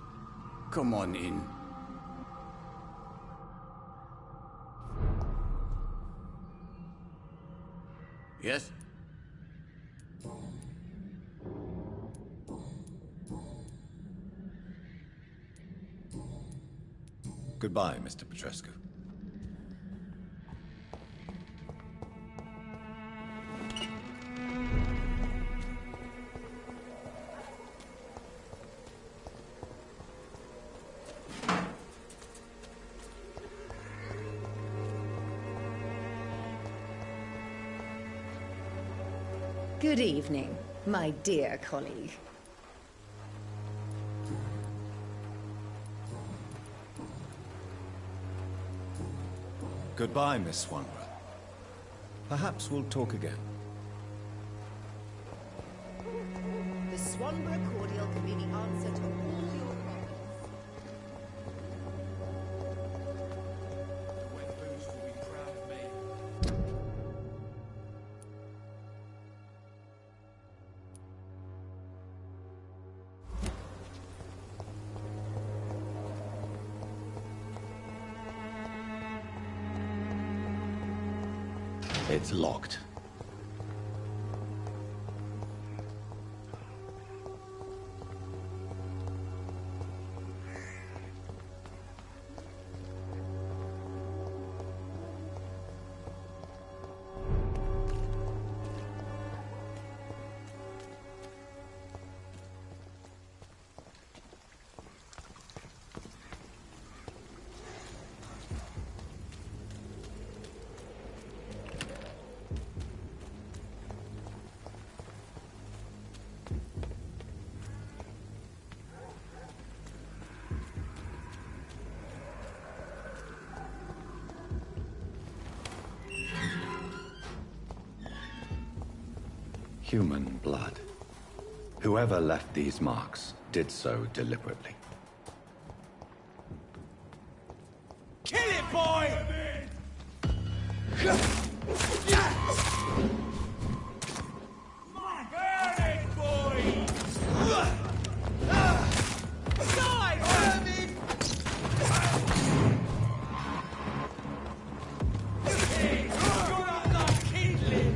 Come on in. Yes? Goodbye, Mr. Petrescu. Good evening, my dear colleague. Goodbye, Miss Swanborough. Perhaps we'll talk again. The Swanborough cordial can be the answer to all your problems. When Booze will be proud of me. It's locked. Human blood. Whoever left these marks did so deliberately. Kill it, boy! Burn it, boy! Die, vermin! You're not like kindling!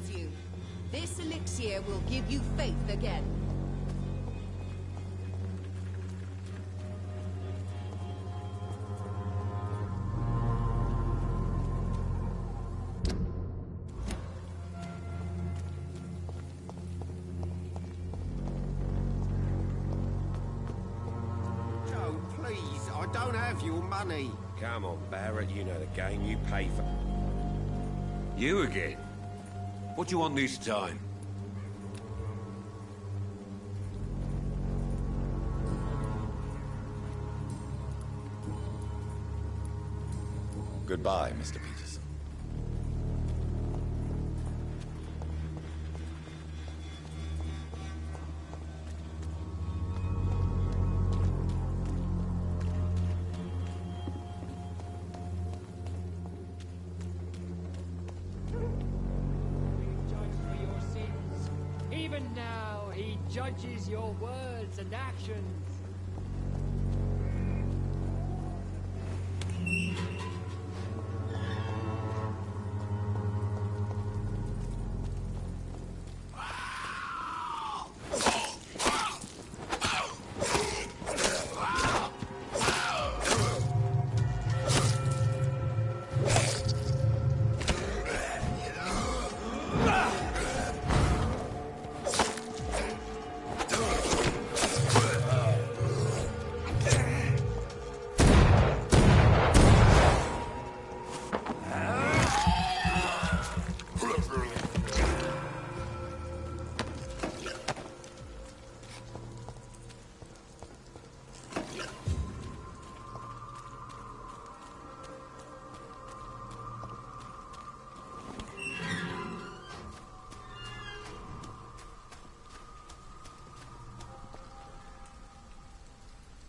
heals you. This elixir will give you faith again. Joe, please, I don't have your money. Come on, Barrett, you know the game. You pay for... You again? What do you want this time? Goodbye, Mr. Peterson. Even now, he judges your words and actions.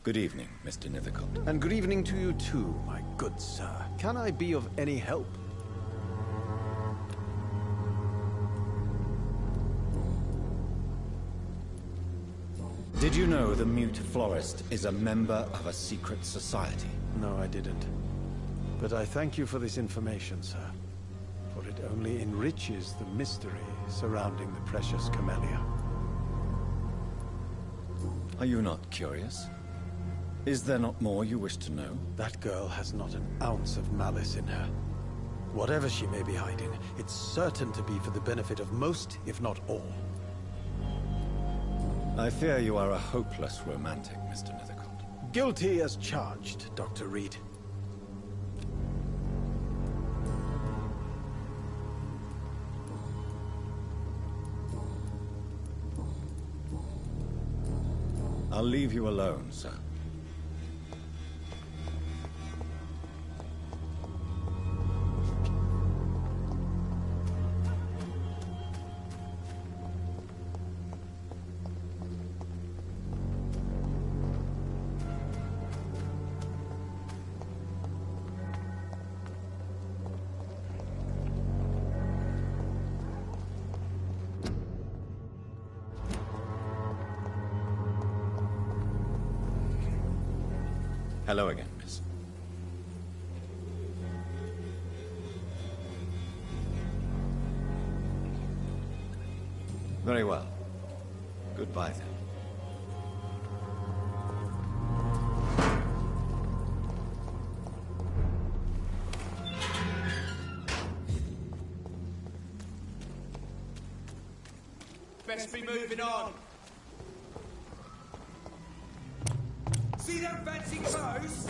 Good evening, Mr. Nithercott. And good evening to you too, my good sir. Can I be of any help? Did you know the Mute Florist is a member of a secret society? No, I didn't. But I thank you for this information, sir. For it only enriches the mystery surrounding the precious camellia. Are you not curious? Is there not more you wish to know? That girl has not an ounce of malice in her. Whatever she may be hiding, it's certain to be for the benefit of most, if not all. I fear you are a hopeless romantic, Mr. Nithercott. Guilty as charged, Dr. Reed. I'll leave you alone, sir. Hello again, miss. Very well. Goodbye, then. Best be moving on. See them fancy clothes?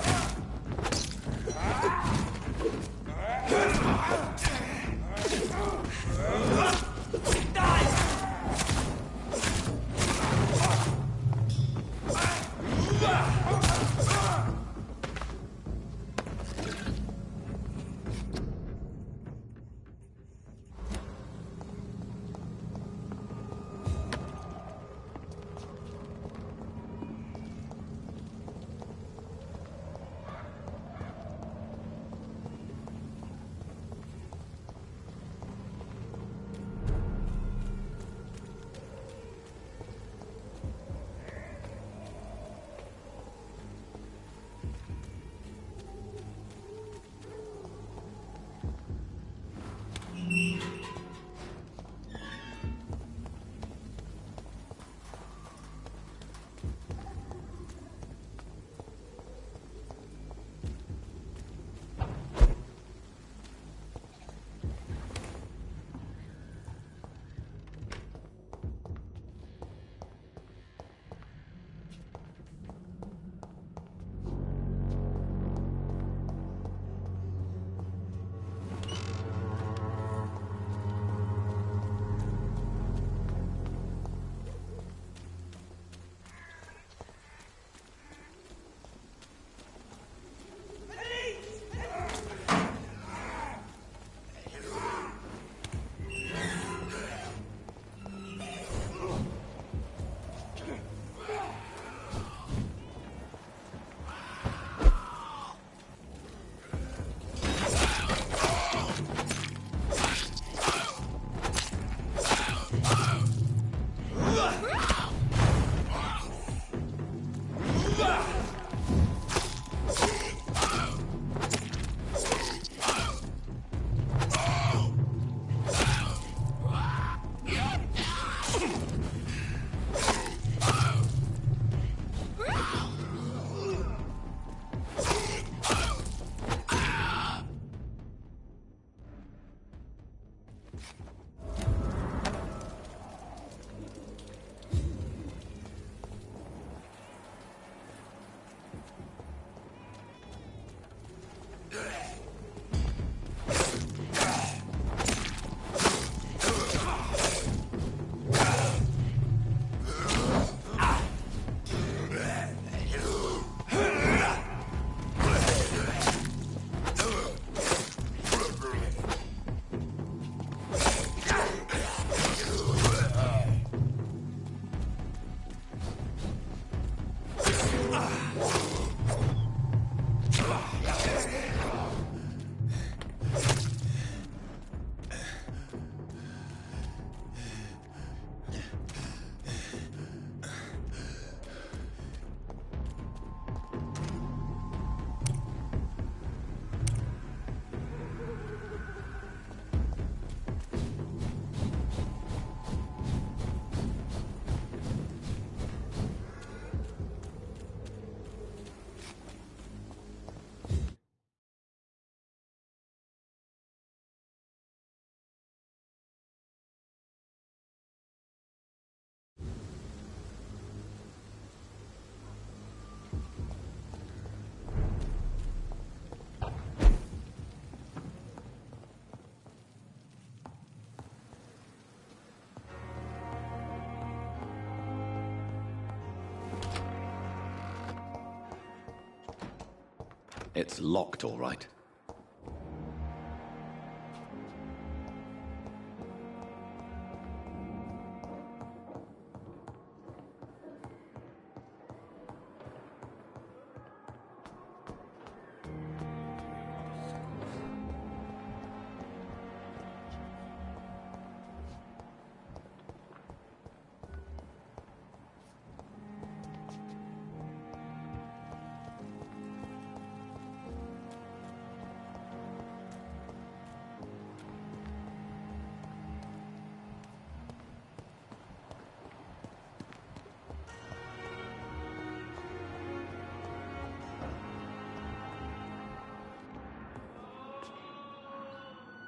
It's locked, all right.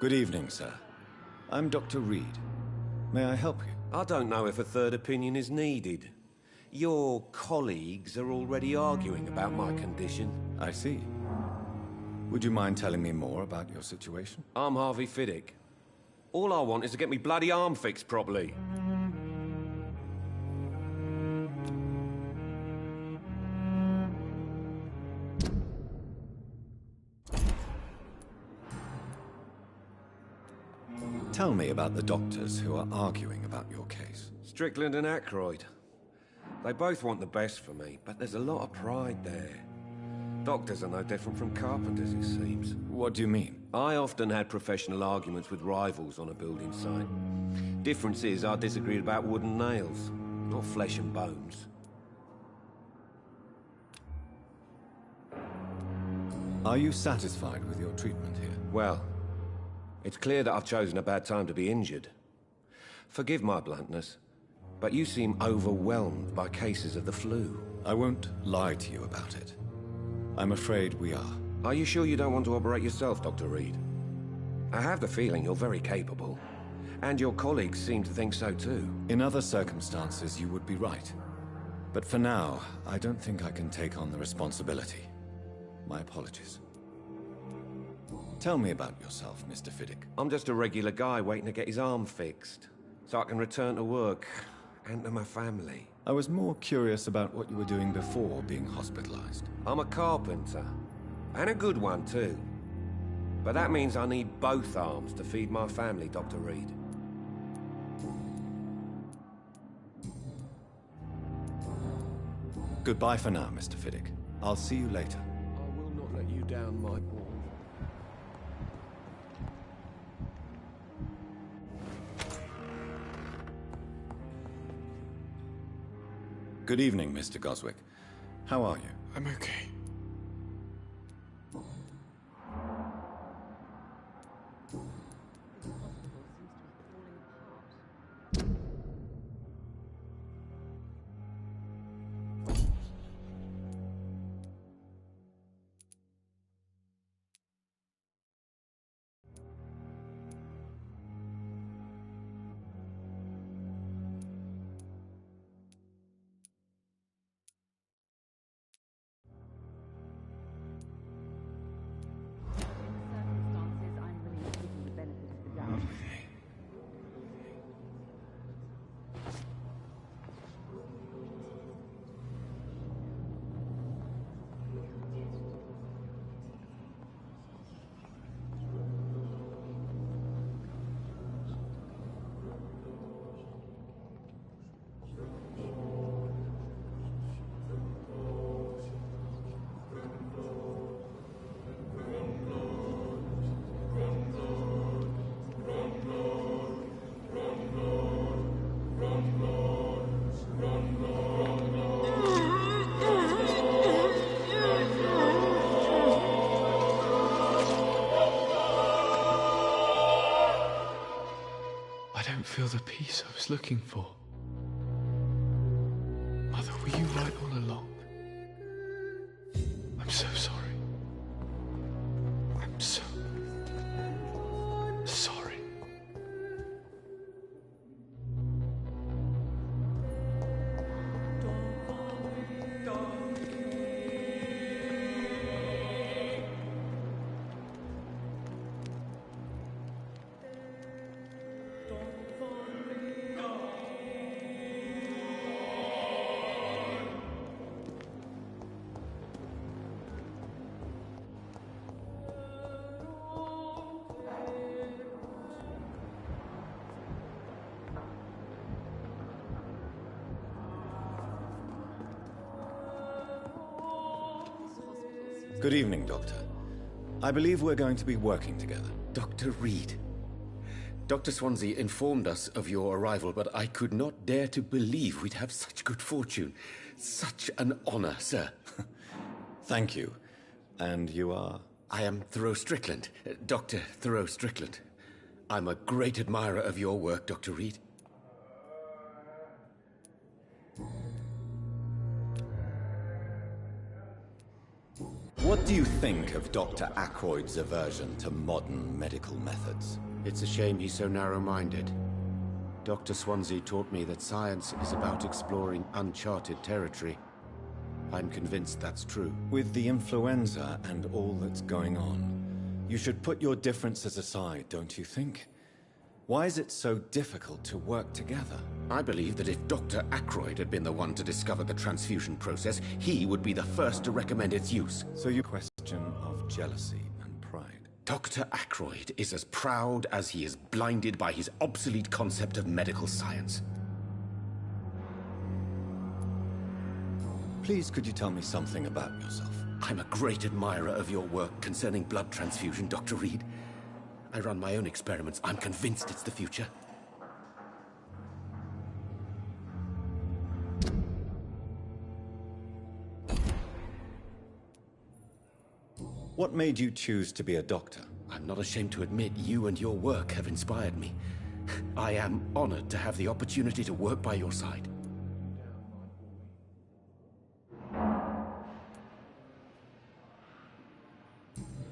Good evening, sir. I'm Dr. Reed. May I help you? I don't know if a third opinion is needed. Your colleagues are already arguing about my condition. I see. Would you mind telling me more about your situation? I'm Harvey Fiddick. All I want is to get me bloody arm fixed properly. Tell me about the doctors who are arguing about your case. Strickland and Aykroyd. They both want the best for me, but there's a lot of pride there. Doctors are no different from carpenters, it seems. What do you mean? I often had professional arguments with rivals on a building site. Difference is I disagreed about wooden nails, not flesh and bones. Are you satisfied with your treatment here? Well, it's clear that I've chosen a bad time to be injured. Forgive my bluntness, but you seem overwhelmed by cases of the flu. I won't lie to you about it. I'm afraid we are. Are you sure you don't want to operate yourself, Dr. Reed? I have the feeling you're very capable, and your colleagues seem to think so too. In other circumstances, you would be right. But for now, I don't think I can take on the responsibility. My apologies. Tell me about yourself, Mr. Fiddick. I'm just a regular guy waiting to get his arm fixed, so I can return to work and to my family. I was more curious about what you were doing before being hospitalized. I'm a carpenter, and a good one too. But that means I need both arms to feed my family, Dr. Reed. Goodbye for now, Mr. Fiddick. I'll see you later. I will not let you down, my boy. Good evening, Mr. Goswick. How are you? I'm okay. Feel the peace I was looking for. Mother, were you right all along? I'm so sorry. I'm so sorry. Good evening, Doctor. I believe we're going to be working together. Dr. Reed. Dr. Swansea informed us of your arrival, but I could not dare to believe we'd have such good fortune. Such an honor, sir. Thank you. And you are? I am Thoreau Strickland, Dr. Thoreau Strickland. I'm a great admirer of your work, Dr. Reed. What do you think of Dr. Ackroyd's aversion to modern medical methods? It's a shame he's so narrow-minded. Dr. Swansea taught me that science is about exploring uncharted territory. I'm convinced that's true. With the influenza and all that's going on, you should put your differences aside, don't you think? Why is it so difficult to work together? I believe that if Dr. Ackroyd had been the one to discover the transfusion process, he would be the first to recommend its use. So you question of jealousy and pride. Dr. Ackroyd is as proud as he is blinded by his obsolete concept of medical science. Please, could you tell me something about yourself? I'm a great admirer of your work concerning blood transfusion, Dr. Reed. I run my own experiments. I'm convinced it's the future. What made you choose to be a doctor? I'm not ashamed to admit you and your work have inspired me. I am honored to have the opportunity to work by your side.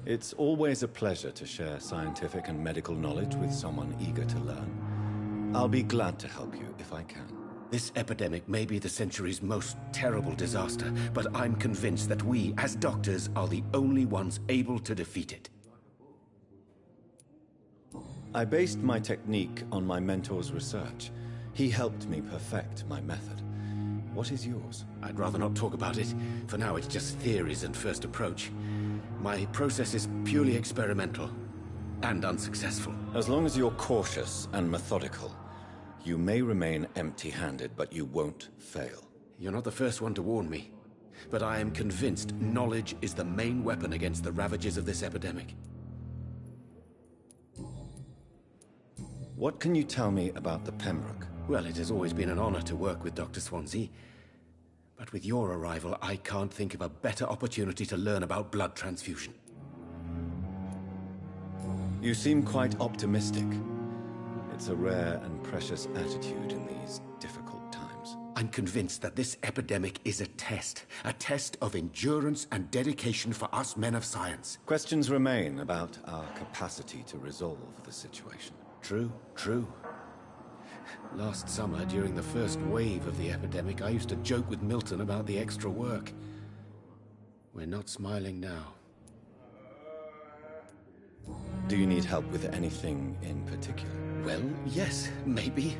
It's always a pleasure to share scientific and medical knowledge with someone eager to learn. I'll be glad to help you if I can. This epidemic may be the century's most terrible disaster, but I'm convinced that we, as doctors, are the only ones able to defeat it. I based my technique on my mentor's research. He helped me perfect my method. What is yours? I'd rather not talk about it. For now, it's just theories and first approach. My process is purely experimental and unsuccessful. As long as you're cautious and methodical, you may remain empty-handed, but you won't fail. You're not the first one to warn me, but I am convinced knowledge is the main weapon against the ravages of this epidemic. What can you tell me about the Pembroke? Well, it has always been an honor to work with Dr. Swansea. But with your arrival, I can't think of a better opportunity to learn about blood transfusion. You seem quite optimistic. It's a rare and precious attitude in these difficult times. I'm convinced that this epidemic is a test of endurance and dedication for us men of science. Questions remain about our capacity to resolve the situation. True, true. Last summer, during the first wave of the epidemic, I used to joke with Milton about the extra work. We're not smiling now. Do you need help with anything in particular? Well, yes, maybe.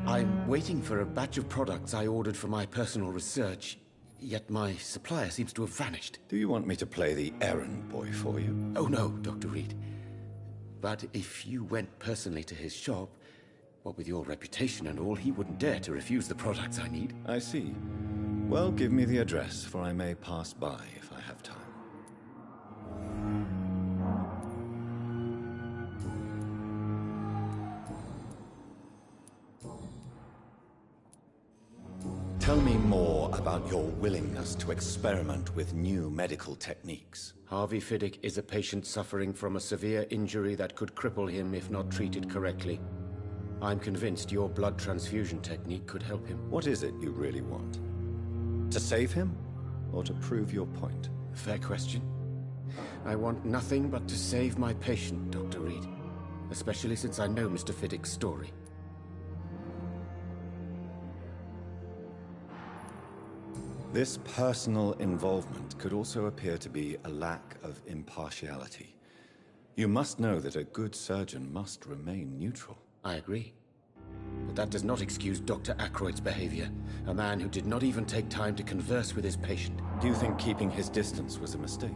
I'm waiting for a batch of products I ordered for my personal research, yet my supplier seems to have vanished. Do you want me to play the errand boy for you? Oh no, Dr. Reed. But if you went personally to his shop, what with your reputation and all, he wouldn't dare to refuse the products I need. I see. Well, give me the address, for I may pass by if I have time. Tell me more about your willingness to experiment with new medical techniques. Harvey Fiddick is a patient suffering from a severe injury that could cripple him if not treated correctly. I'm convinced your blood transfusion technique could help him. What is it you really want? To save him, or to prove your point? Fair question. I want nothing but to save my patient, Dr. Reed. Especially since I know Mr. Fiddick's story. This personal involvement could also appear to be a lack of impartiality. You must know that a good surgeon must remain neutral. I agree. But that does not excuse Dr. Ackroyd's behavior. A man who did not even take time to converse with his patient. Do you think keeping his distance was a mistake?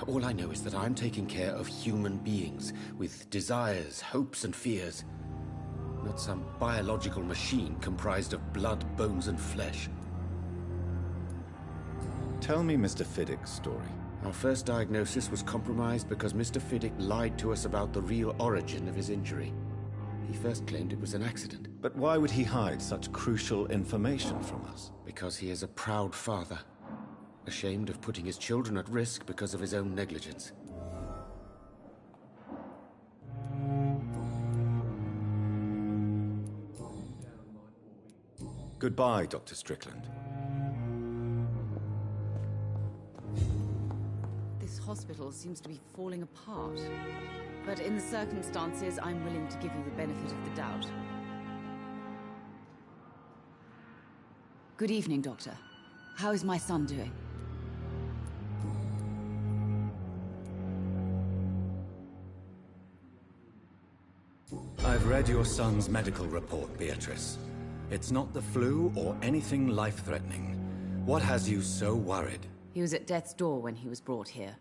All I know is that I'm taking care of human beings with desires, hopes, and fears. Not some biological machine comprised of blood, bones, and flesh. Tell me Mr. Fiddick's story. Our first diagnosis was compromised because Mr. Fiddick lied to us about the real origin of his injury. He first claimed it was an accident. But why would he hide such crucial information from us? Because he is a proud father, ashamed of putting his children at risk because of his own negligence. Goodbye, Dr. Strickland. This hospital seems to be falling apart. But in the circumstances, I'm willing to give you the benefit of the doubt. Good evening, Doctor. How is my son doing? I've read your son's medical report, Beatrice. It's not the flu or anything life-threatening. What has you so worried? He was at death's door when he was brought here.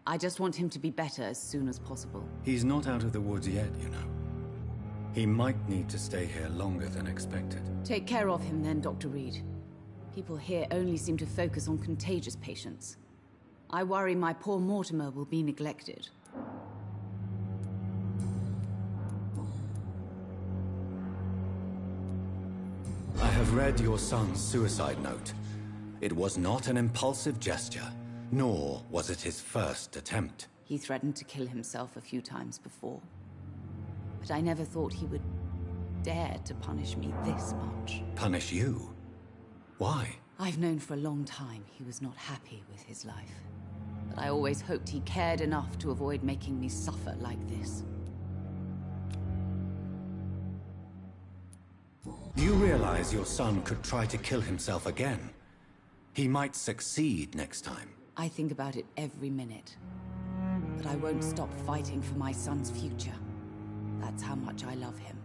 I just want him to be better as soon as possible. He's not out of the woods yet, you know. He might need to stay here longer than expected. Take care of him then, Dr. Reed. People here only seem to focus on contagious patients. I worry my poor Mortimer will be neglected. I have read your son's suicide note. It was not an impulsive gesture, nor was it his first attempt. He threatened to kill himself a few times before. But I never thought he would dare to punish me this much. Punish you? Why? I've known for a long time he was not happy with his life. But I always hoped he cared enough to avoid making me suffer like this. You realize your son could try to kill himself again? He might succeed next time. I think about it every minute. But I won't stop fighting for my son's future. That's how much I love him.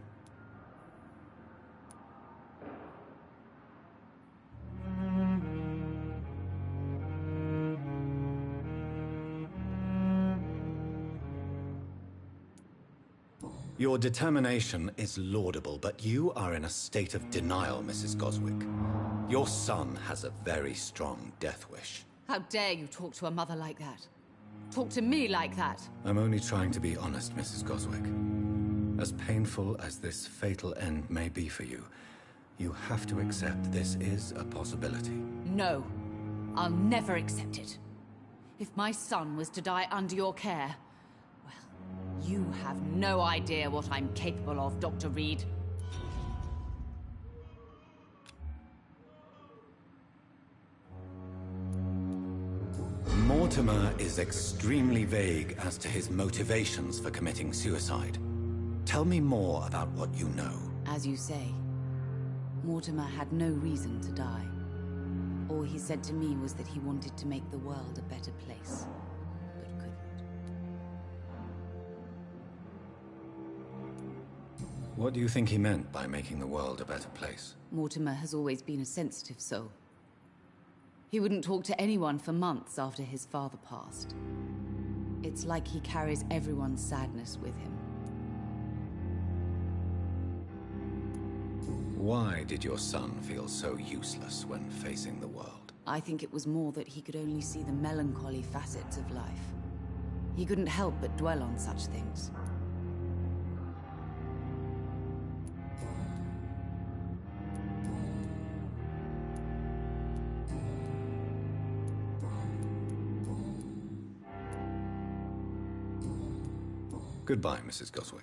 Your determination is laudable, but you are in a state of denial, Mrs. Goswick. Your son has a very strong death wish. How dare you talk to a mother like that? Talk to me like that? I'm only trying to be honest, Mrs. Goswick. As painful as this fatal end may be for you, you have to accept this is a possibility. No. I'll never accept it. If my son was to die under your care, well, you have no idea what I'm capable of, Dr. Reed. Mortimer is extremely vague as to his motivations for committing suicide. Tell me more about what you know. As you say, Mortimer had no reason to die. All he said to me was that he wanted to make the world a better place, but couldn't. What do you think he meant by making the world a better place? Mortimer has always been a sensitive soul. He wouldn't talk to anyone for months after his father passed. It's like he carries everyone's sadness with him. Why did your son feel so useless when facing the world? I think it was more that he could only see the melancholy facets of life. He couldn't help but dwell on such things. Goodbye, Mrs. Goswick.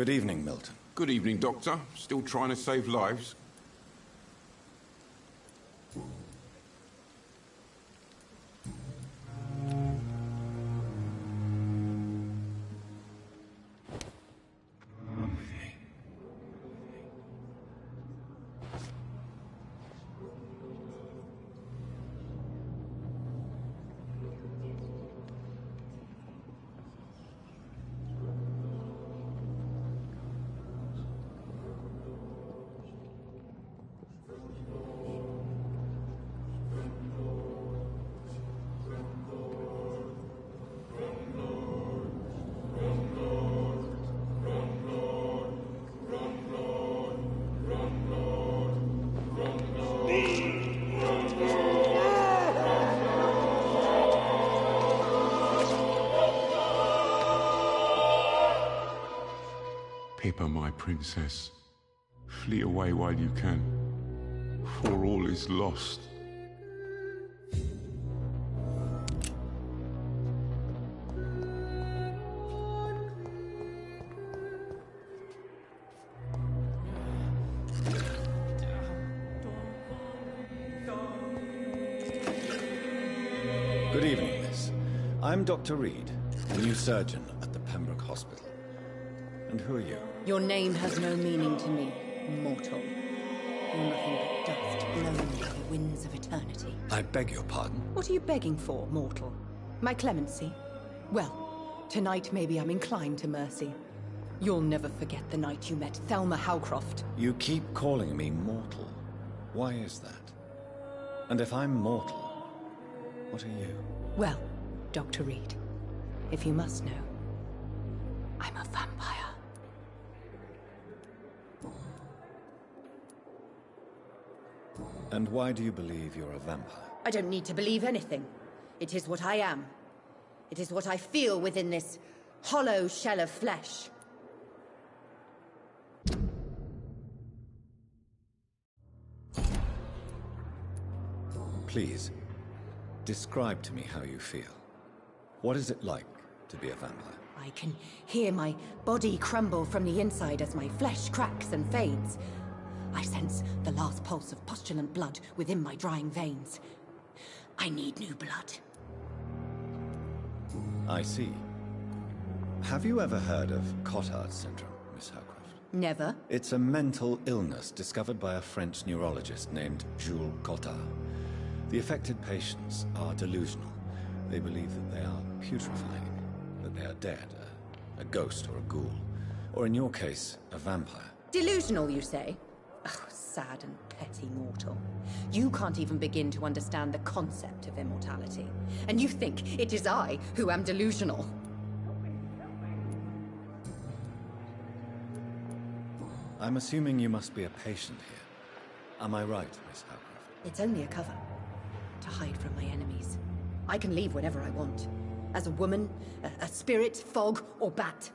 Good evening, Milton. Good evening, Doctor. Still trying to save lives? Pippa, my princess, flee away while you can, for all is lost. Good evening, miss. I'm Dr. Reed, a new surgeon at the Pembroke Hospital. And who are you? Your name has no meaning to me, mortal. You're nothing but dust blown by the winds of eternity. I beg your pardon? What are you begging for, mortal? My clemency? Well, tonight maybe I'm inclined to mercy. You'll never forget the night you met Thelma Howcroft. You keep calling me mortal. Why is that? And if I'm mortal, what are you? Well, Dr. Reed, if you must know, I'm a vampire. And why do you believe you're a vampire? I don't need to believe anything. It is what I am. It is what I feel within this hollow shell of flesh. Please, describe to me how you feel. What is it like to be a vampire? I can hear my body crumble from the inside as my flesh cracks and fades. I sense the last pulse of postulant blood within my drying veins. I need new blood. I see. Have you ever heard of Cotard syndrome, Miss Howcroft? Never. It's a mental illness discovered by a French neurologist named Jules Cotard. The affected patients are delusional. They believe that they are putrefying, that they are dead, a ghost or a ghoul, or in your case, a vampire. Delusional, you say? Oh, sad and petty mortal. You can't even begin to understand the concept of immortality. And you think it is I who am delusional. I'm assuming you must be a patient here. Am I right, Miss Howcroft? It's only a cover. To hide from my enemies. I can leave whenever I want. As a woman, a spirit, fog, or bat.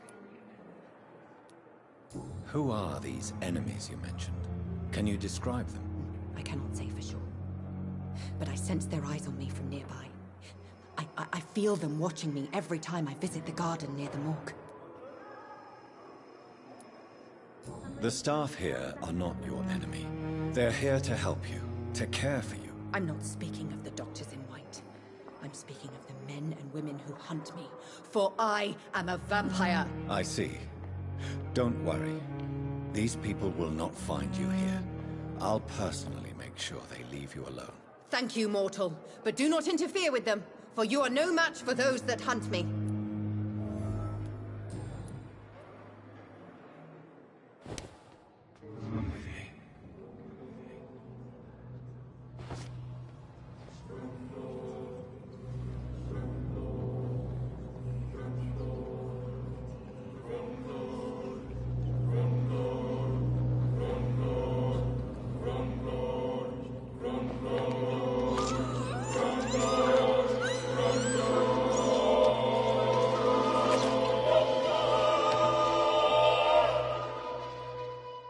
Who are these enemies you mentioned? Can you describe them? I cannot say for sure. But I sense their eyes on me from nearby. I feel them watching me every time I visit the garden near the morgue. The staff here are not your enemy. They're here to help you, to care for you. I'm not speaking of the doctors in white. I'm speaking of the men and women who hunt me. For I am a vampire. I see. Don't worry. These people will not find you here. I'll personally make sure they leave you alone. Thank you, mortal. But do not interfere with them, for you are no match for those that hunt me.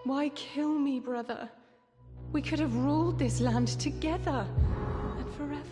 Why kill me, brother? We could have ruled this land together, and forever.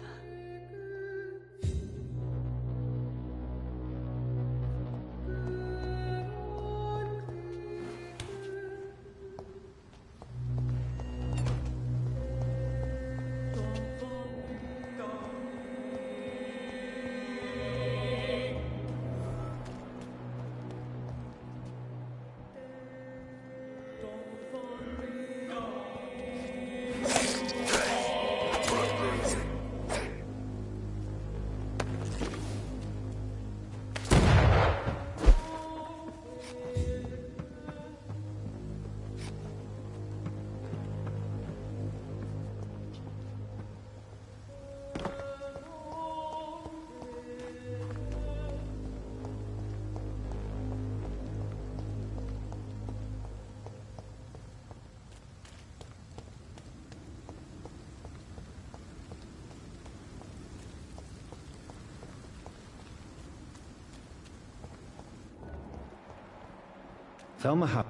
Thelma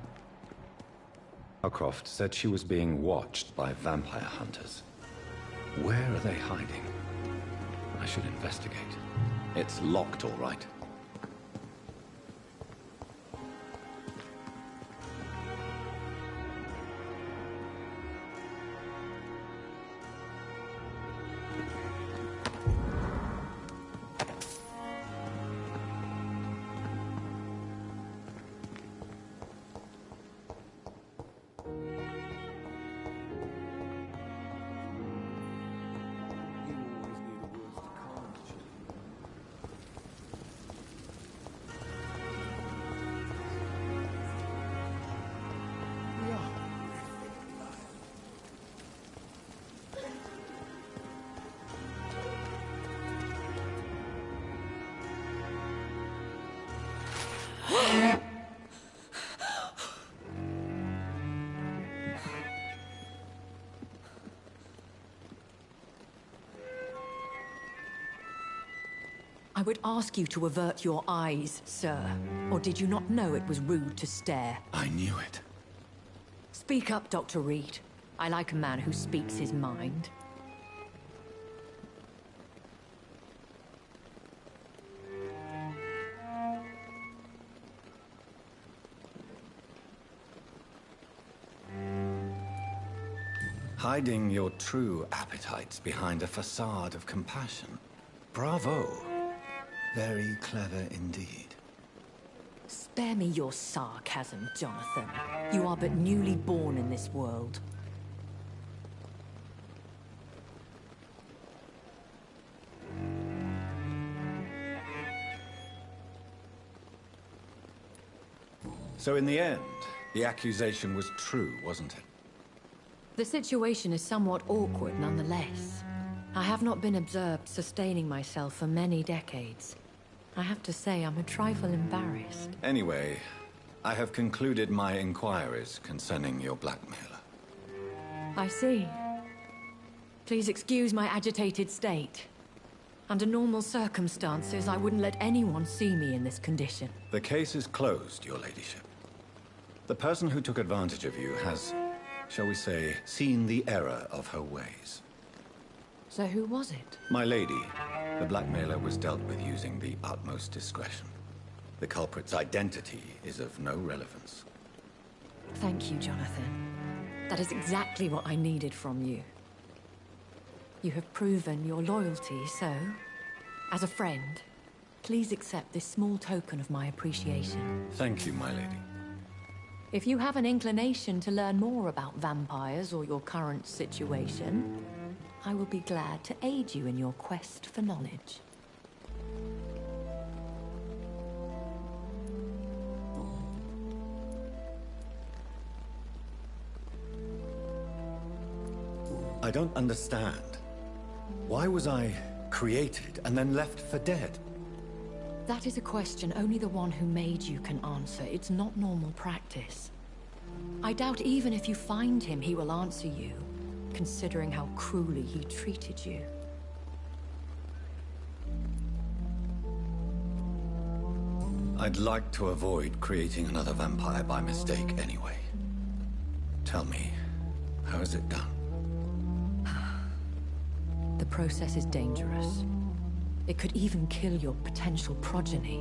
Howcroft said she was being watched by vampire hunters. Where are they hiding? I should investigate. It's locked, all right. I would ask you to avert your eyes, sir. Or did you not know it was rude to stare? I knew it. Speak up, Dr. Reed. I like a man who speaks his mind. Hiding your true appetites behind a facade of compassion. Bravo. Very clever indeed. Spare me your sarcasm, Jonathan. You are but newly born in this world. So in the end, the accusation was true, wasn't it? The situation is somewhat awkward nonetheless. I have not been observed sustaining myself for many decades. I have to say I'm a trifle embarrassed. Anyway, I have concluded my inquiries concerning your blackmailer. I see. Please excuse my agitated state. Under normal circumstances, I wouldn't let anyone see me in this condition. The case is closed, your ladyship. The person who took advantage of you has, shall we say, seen the error of her ways. So who was it? My lady, the blackmailer was dealt with using the utmost discretion. The culprit's identity is of no relevance. Thank you, Jonathan. That is exactly what I needed from you. You have proven your loyalty, so, as a friend, please accept this small token of my appreciation. Thank you, my lady. If you have an inclination to learn more about vampires or your current situation, I will be glad to aid you in your quest for knowledge. I don't understand. Why was I created and then left for dead? That is a question only the one who made you can answer. It's not normal practice. I doubt even if you find him, he will answer you, considering how cruelly he treated you. I'd like to avoid creating another vampire by mistake anyway. Tell me, how is it done? The process is dangerous. It could even kill your potential progeny.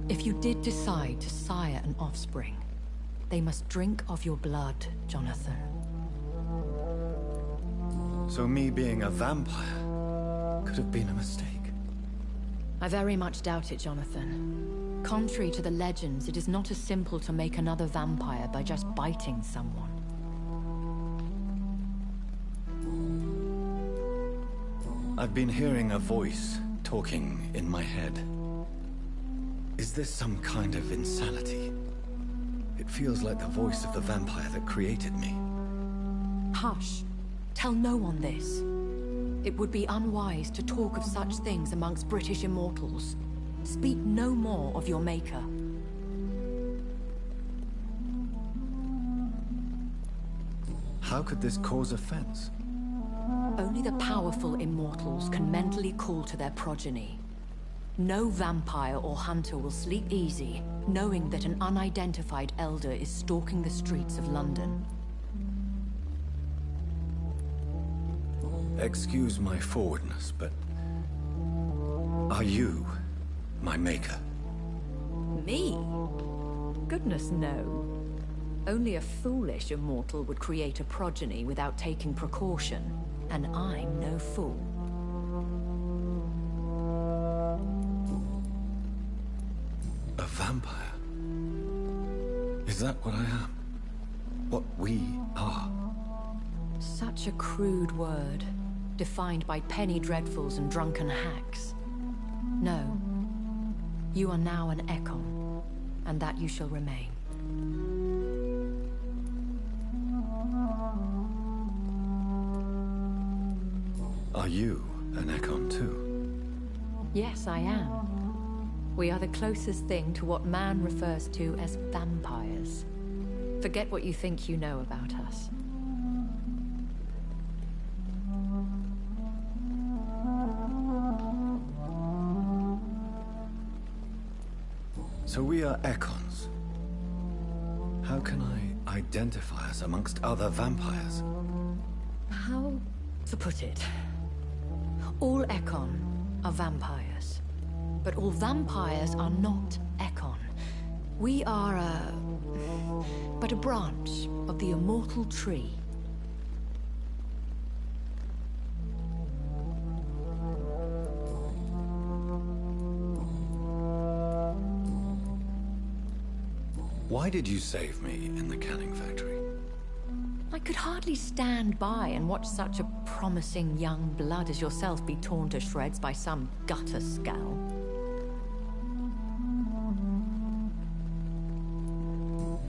If you did decide to sire an offspring, they must drink of your blood, Jonathan. So me being a vampire could have been a mistake. I very much doubt it, Jonathan. Contrary to the legends, it is not as simple to make another vampire by just biting someone. I've been hearing a voice talking in my head. Is this some kind of insanity? It feels like the voice of the vampire that created me. Hush. Tell no one this. It would be unwise to talk of such things amongst British immortals. Speak no more of your maker. How could this cause offense? Only the powerful immortals can mentally call to their progeny. No vampire or hunter will sleep easy, knowing that an unidentified elder is stalking the streets of London. Excuse my forwardness, but... are you my maker? Me? Goodness, no. Only a foolish immortal would create a progeny without taking precaution, and I'm no fool. A vampire? Is that what I am? What we are? Such a crude word, defined by penny dreadfuls and drunken hacks. No. You are now an Ekon, and that you shall remain. Are you an Ekon too? Yes, I am. We are the closest thing to what man refers to as vampires. Forget what you think you know about us. So we are Ekons. How can I identify us amongst other vampires? How to put it? All Ekon are vampires. But all vampires are not Ekon. We are but a branch of the immortal tree. Why did you save me in the canning factory? I could hardly stand by and watch such a promising young blood as yourself be torn to shreds by some gutter scowl.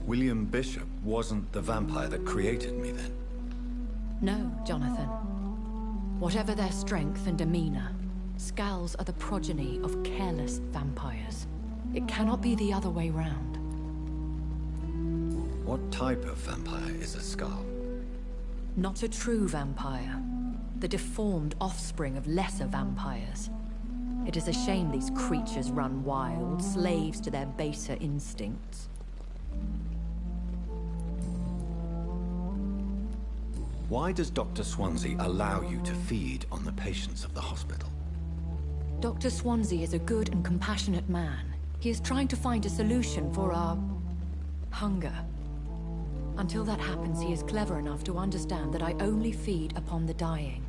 William Bishop wasn't the vampire that created me then? No, Jonathan. Whatever their strength and demeanor, Scowls are the progeny of careless vampires. It cannot be the other way round. What type of vampire is a Skull? Not a true vampire. The deformed offspring of lesser vampires. It is a shame these creatures run wild, slaves to their baser instincts. Why does Dr. Swansea allow you to feed on the patients of the hospital? Dr. Swansea is a good and compassionate man. He is trying to find a solution for our hunger. Until that happens, he is clever enough to understand that I only feed upon the dying.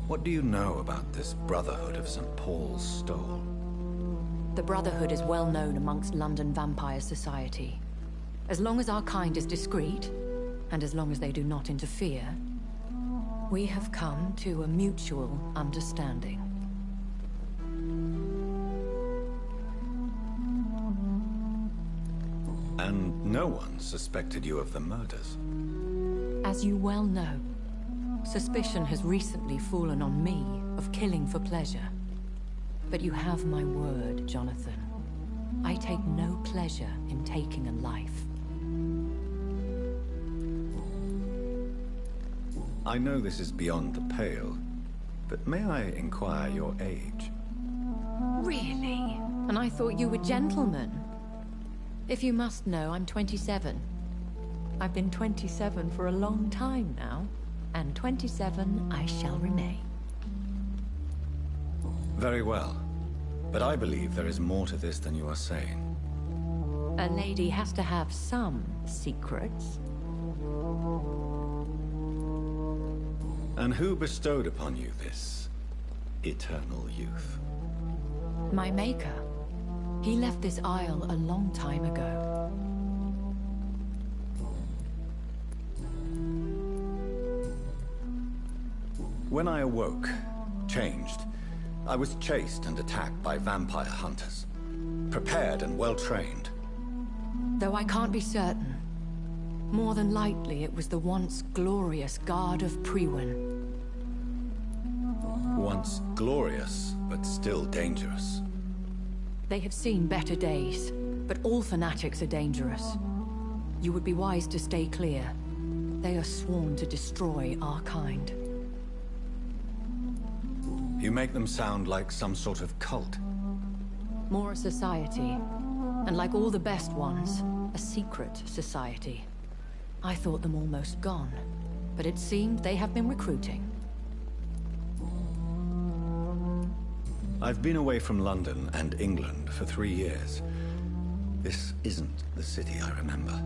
What do you know about this Brotherhood of St. Paul's Stole? The Brotherhood is well known amongst London vampire society. As long as our kind is discreet, and as long as they do not interfere, we have come to a mutual understanding. And no one suspected you of the murders? As you well know, suspicion has recently fallen on me of killing for pleasure. But you have my word, Jonathan. I take no pleasure in taking a life. I know this is beyond the pale, but may I inquire your age? Really? And I thought you were gentlemen. If you must know, I'm 27. I've been 27 for a long time now, and 27 I shall remain. Very well, but I believe there is more to this than you are saying. A lady has to have some secrets. And who bestowed upon you this eternal youth? My maker. He left this isle a long time ago. When I awoke, changed, I was chased and attacked by vampire hunters. Prepared and well-trained. Though I can't be certain. More than likely, it was the once glorious Guard of Priwen. Once glorious, but still dangerous. They have seen better days, but all fanatics are dangerous. You would be wise to stay clear. They are sworn to destroy our kind. You make them sound like some sort of cult. More a society. And like all the best ones, a secret society. I thought them almost gone, but it seemed they have been recruiting. I've been away from London and England for 3 years. This isn't the city I remember.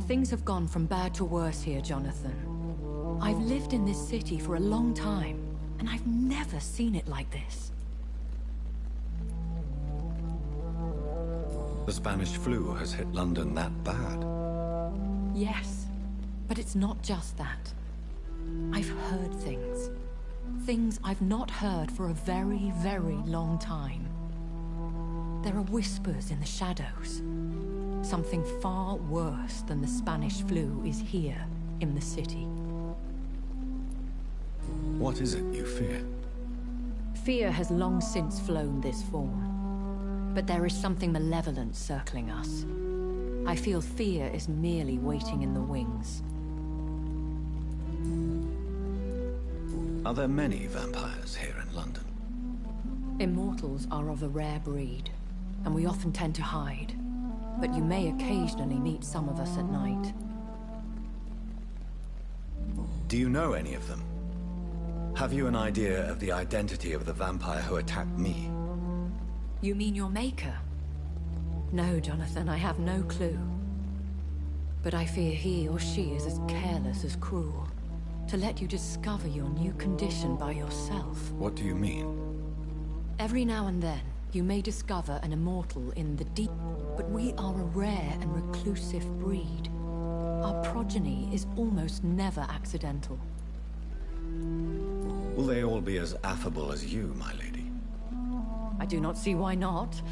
Things have gone from bad to worse here, Jonathan. I've lived in this city for a long time, and I've never seen it like this. The Spanish flu has hit London that bad. Yes, but it's not just that. I've heard things. Things I've not heard for a very, very long time. There are whispers in the shadows. Something far worse than the Spanish flu is here in the city. What is it you fear? Fear has long since flown this form. But there is something malevolent circling us. I feel fear is merely waiting in the wings. Are there many vampires here in London? Immortals are of a rare breed, and we often tend to hide. But you may occasionally meet some of us at night. Do you know any of them? Have you an idea of the identity of the vampire who attacked me? You mean your maker? No, Jonathan, I have no clue. But I fear he or she is as careless as cruel. To let you discover your new condition by yourself. What do you mean? Every now and then, you may discover an immortal in the deep... But we are a rare and reclusive breed. Our progeny is almost never accidental. Will they all be as affable as you, my lady? I do not see why not.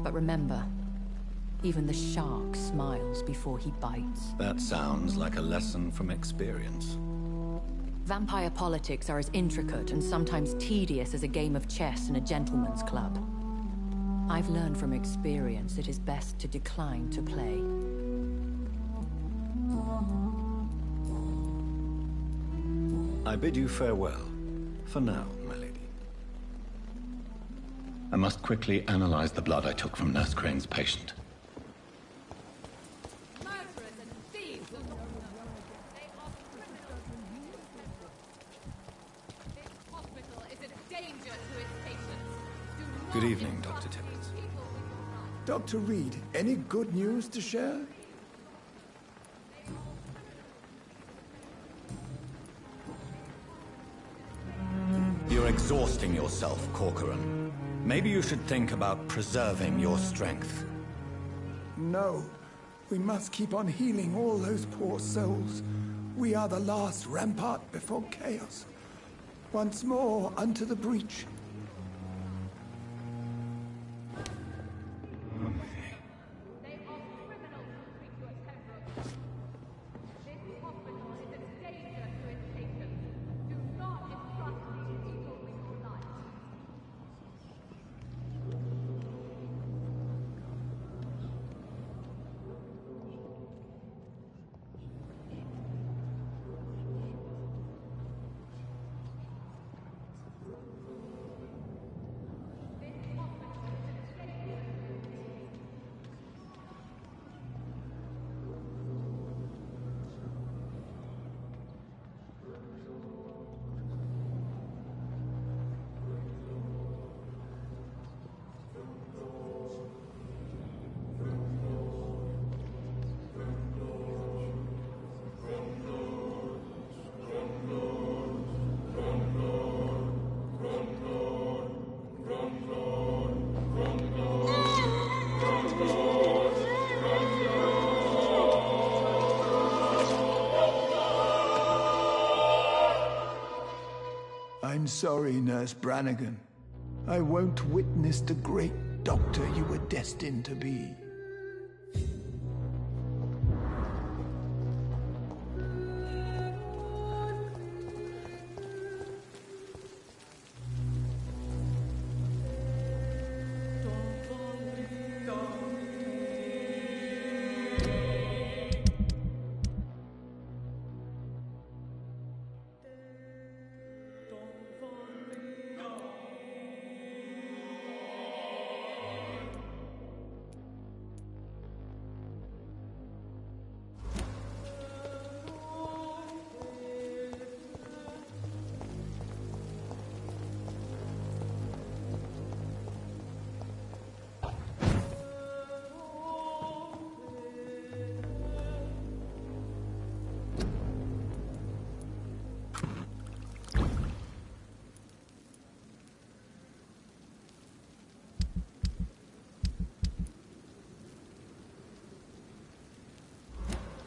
But remember, even the shark smiles before he bites. That sounds like a lesson from experience. Vampire politics are as intricate and sometimes tedious as a game of chess in a gentleman's club. I've learned from experience it is best to decline to play. I bid you farewell, for now, my lady. I must quickly analyze the blood I took from Nurse Crane's patient. Good evening, Dr. Tibbets. Dr. Reed, any good news to share? You're exhausting yourself, Corcoran. Maybe you should think about preserving your strength. No. We must keep on healing all those poor souls. We are the last rampart before chaos. Once more, unto the breach. I'm sorry, Nurse Brannigan. I won't witness the great doctor you were destined to be.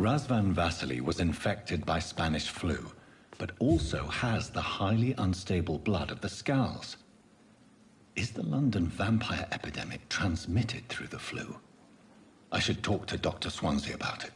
Razvan Vasily was infected by Spanish flu, but also has the highly unstable blood of the Scowls. Is the London vampire epidemic transmitted through the flu? I should talk to Dr. Swansea about it.